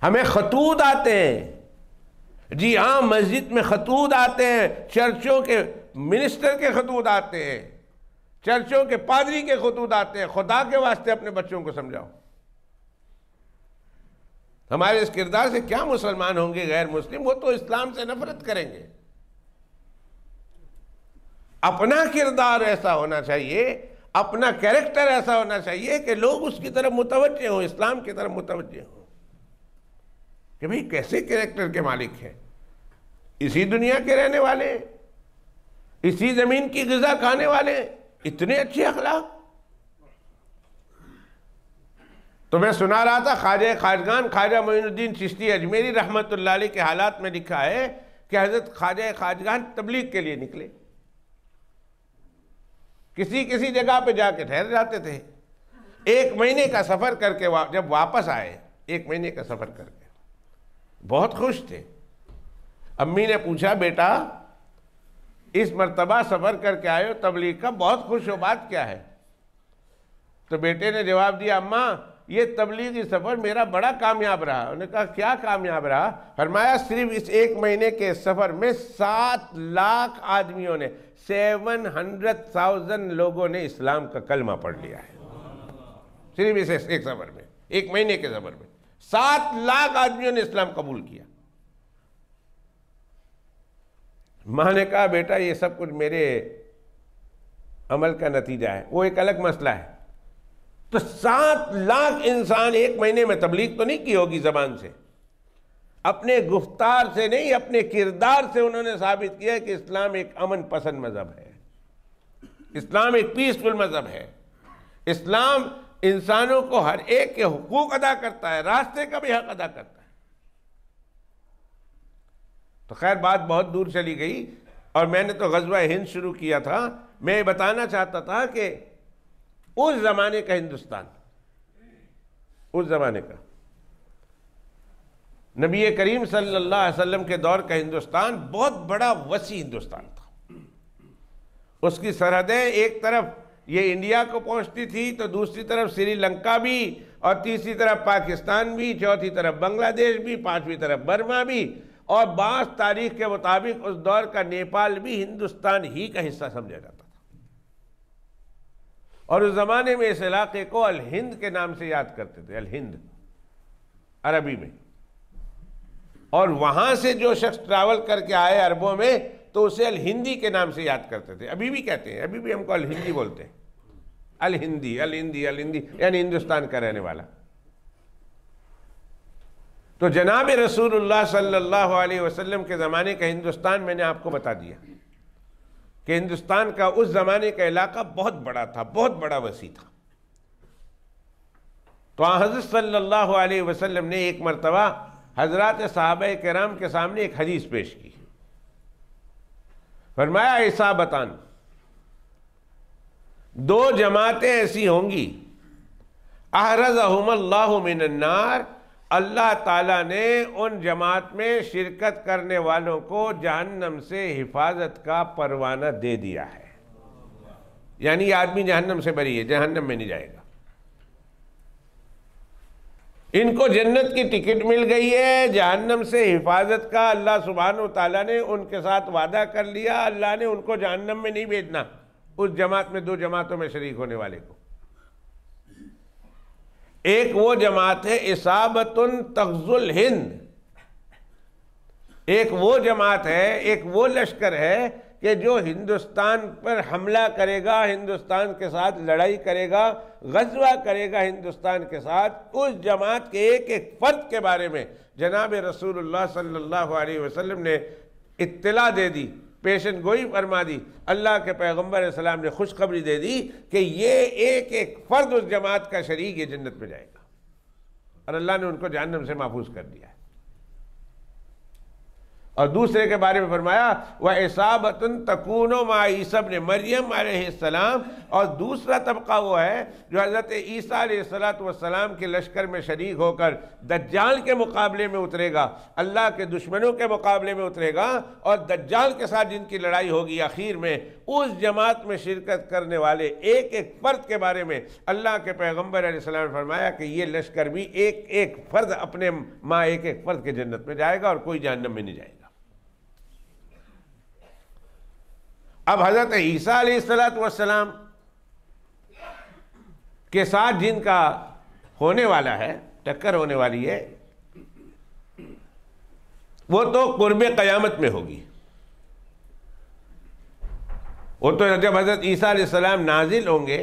ہمیں خطوط آتے ہیں، جی ہاں مسجد میں خطوط آتے ہیں، چرچوں کے منسٹر کے خطوط آتے ہیں، چرچوں کے پادری کے خطوط آتے ہیں۔ خدا کے واسطے اپنے بچوں کو سمجھاؤ۔ ہمارے اس کردار سے کیا مسلمان ہوں گے غیر مسلم؟ وہ تو اسلام سے نفرت کریں گے۔ اپنا کردار ایسا ہونا چاہیے، اپنا کیریکٹر ایسا ہونا چاہیے کہ لوگ اس کی طرف متوجہ ہوں، اسلام کی طرف متوجہ ہوں کہ بھئی کیسے کیریکٹر کے مالک ہیں، اسی دنیا کے رہنے والے، اسی زمین کی غذا کھانے والے، اتنے اچھے اخلاق۔ تو میں سنا رہا تھا خواجہ خواجگان خواجہ معین الدین چشتی اجمیری رحمت اللہ علیہ کے حالات میں لکھا ہے کہ حضرت خواجہ خواجگان تبلیغ کے لیے نکلے، کسی جگہ پہ جا کے ٹھہر جاتے تھے، 1 مہینے کا سفر کر کے جب واپس آئے، 1 مہینے کا سفر کر کے بہت خوش تھے۔ امی نے پوچھا بیٹا اس مرتبہ سفر کر کے آئے ہو تبلیغ کا، بہت خوش ہو، بات کیا ہے؟ تو بیٹے نے جواب دیا اماں یہ تبلیغی سفر میرا بڑا کامیاب رہا۔ انہوں نے کہا کیا کامیاب رہا؟ فرمایا صرف اس 1 مہینے کے سفر میں 7 لاکھ آدمیوں نے 700,000 لوگوں نے اسلام کا کلمہ پڑھ لیا ہے، صرف اس ایک سفر میں، 1 مہینے کے سفر میں 7 لاکھ آدمیوں نے اسلام قبول کیا۔ ماں نے کہا بیٹا یہ سب کچھ میرے عمل کا نتیجہ ہے، وہ ایک الگ مسئلہ ہے۔ تو 7 لاکھ انسان 1 مہینے میں تبلیغ تو نہیں کی ہوگی زبان سے، اپنے گفتار سے نہیں، اپنے کردار سے انہوں نے ثابت کیا کہ اسلام ایک امن پسند مذہب ہے، اسلام ایک پیسفل مذہب ہے، اسلام انسانوں کو ہر ایک کے حقوق ادا کرتا ہے، راستے کا بھی حق ادا کرتا ہے۔ تو خیر بات بہت دور چلی گئی اور میں نے تو غزوہ ہند شروع کیا تھا۔ میں یہ بتانا چاہتا تھا کہ اس زمانے کا ہندوستان، اس زمانے کا نبی کریم صلی اللہ علیہ وسلم کے دور کا ہندوستان بہت بڑا وسیع ہندوستان تھا۔ اس کی سرحدیں ایک طرف یہ انڈیا کو پہنچتی تھی تو دوسری طرف سری لنکا بھی، اور تیسری طرف پاکستان بھی، چوتھی طرف بنگلہ دیش بھی، 5ویں طرف برما بھی، اور بعض تاریخ کے مطابق اس دور کا نیپال بھی ہندوستان ہی کا حصہ سمجھا جاتا تھا۔ اور اس زمانے میں اس علاقے کو الہند کے نام سے یاد کرتے تھے، الہند عربی میں. اور وہاں سے جو شخص ٹریول کر کے آئے عربوں میں تو اسے الہندی کے نام سے یاد کرتے تھے. ابھی بھی کہتے ہیں، ابھی بھی ہم کو الہندی بولتے ہیں، الہندی الہندی الہندی، یعنی ہندوستان کا رہنے والا. تو جناب رسول اللہ صلی اللہ علیہ وسلم کے زمانے کا ہندوستان میں نے آپ کو بتا دیا کہ ہندوستان کا اس زمانے کا علاقہ بہت بڑا تھا، بہت بڑا وسیع تھا. تو حضرت صلی اللہ علیہ وسلم نے ایک مرتبہ حضرات صحابہ کرام کے سامنے ایک حدیث پیش کی. فرمایا عصابتان، دو جماعتیں ایسی ہوں گی، احرزہم اللہ من النار، اللہ تعالیٰ نے ان جماعت میں شرکت کرنے والوں کو جہنم سے حفاظت کا پروانہ دے دیا ہے. یعنی یہ آدمی جہنم سے بری ہے، جہنم میں نہیں جائے گا. ان کو جنت کی ٹکٹ مل گئی ہے، جہنم سے حفاظت کا اللہ سبحانہ وتعالیٰ نے ان کے ساتھ وعدہ کر لیا. اللہ نے ان کو جہنم میں نہیں بھیجنا، اس جماعت میں دو جماعتوں میں شریک ہونے والے کو. ایک وہ جماعت ہے اصابت تغزو الہند، ایک وہ جماعت ہے، ایک وہ لشکر ہے کہ جو ہندوستان پر حملہ کرے گا، ہندوستان کے ساتھ لڑائی کرے گا، غزوہ کرے گا ہندوستان کے ساتھ. اس جماعت کے ایک ایک فرد کے بارے میں جناب رسول اللہ صلی اللہ علیہ وسلم نے اطلاع دے دی، پیشن گوئی فرما دی. اللہ کے پیغمبر علیہ السلام نے خوشخبری دے دی کہ یہ ایک ایک فرد اس جماعت کا شریک یہ جنت میں جائے گا، اور اللہ نے ان کو جہنم سے محفوظ کر دیا ہے. اور دوسرے کے بارے میں فرمایا وَإِصَابَةٌ تَكُونُ مَعَ عِيسَىٰ ابْنِ مریم علیہ السلام، اور دوسرا طبقہ وہ ہے جو حضرت عیسیٰ علیہ السلام کے لشکر میں شریک ہو کر دجال کے مقابلے میں اترے گا، اللہ کے دشمنوں کے مقابلے میں اترے گا، اور دجال کے ساتھ جن کی لڑائی ہوگی آخر میں. اس جماعت میں شرکت کرنے والے ایک ایک فرد کے بارے میں اللہ کے پیغمبر علیہ السلام نے فرمایا کہ یہ لشکر بھی ایک ایک فرد اپنے ماں ایک ایک فرد کے جنت میں جائے گا، اور کوئی جہنم میں نہیں جائے گا. اب حضرت عیسیٰ علیہ السلام کے ساتھ جن کا ہونے والا ہے، ٹکر ہونے والی ہے، وہ تو قرب قیامت میں ہوگی. وہ تو جب حضرت عیسیٰ علیہ السلام نازل ہوں گے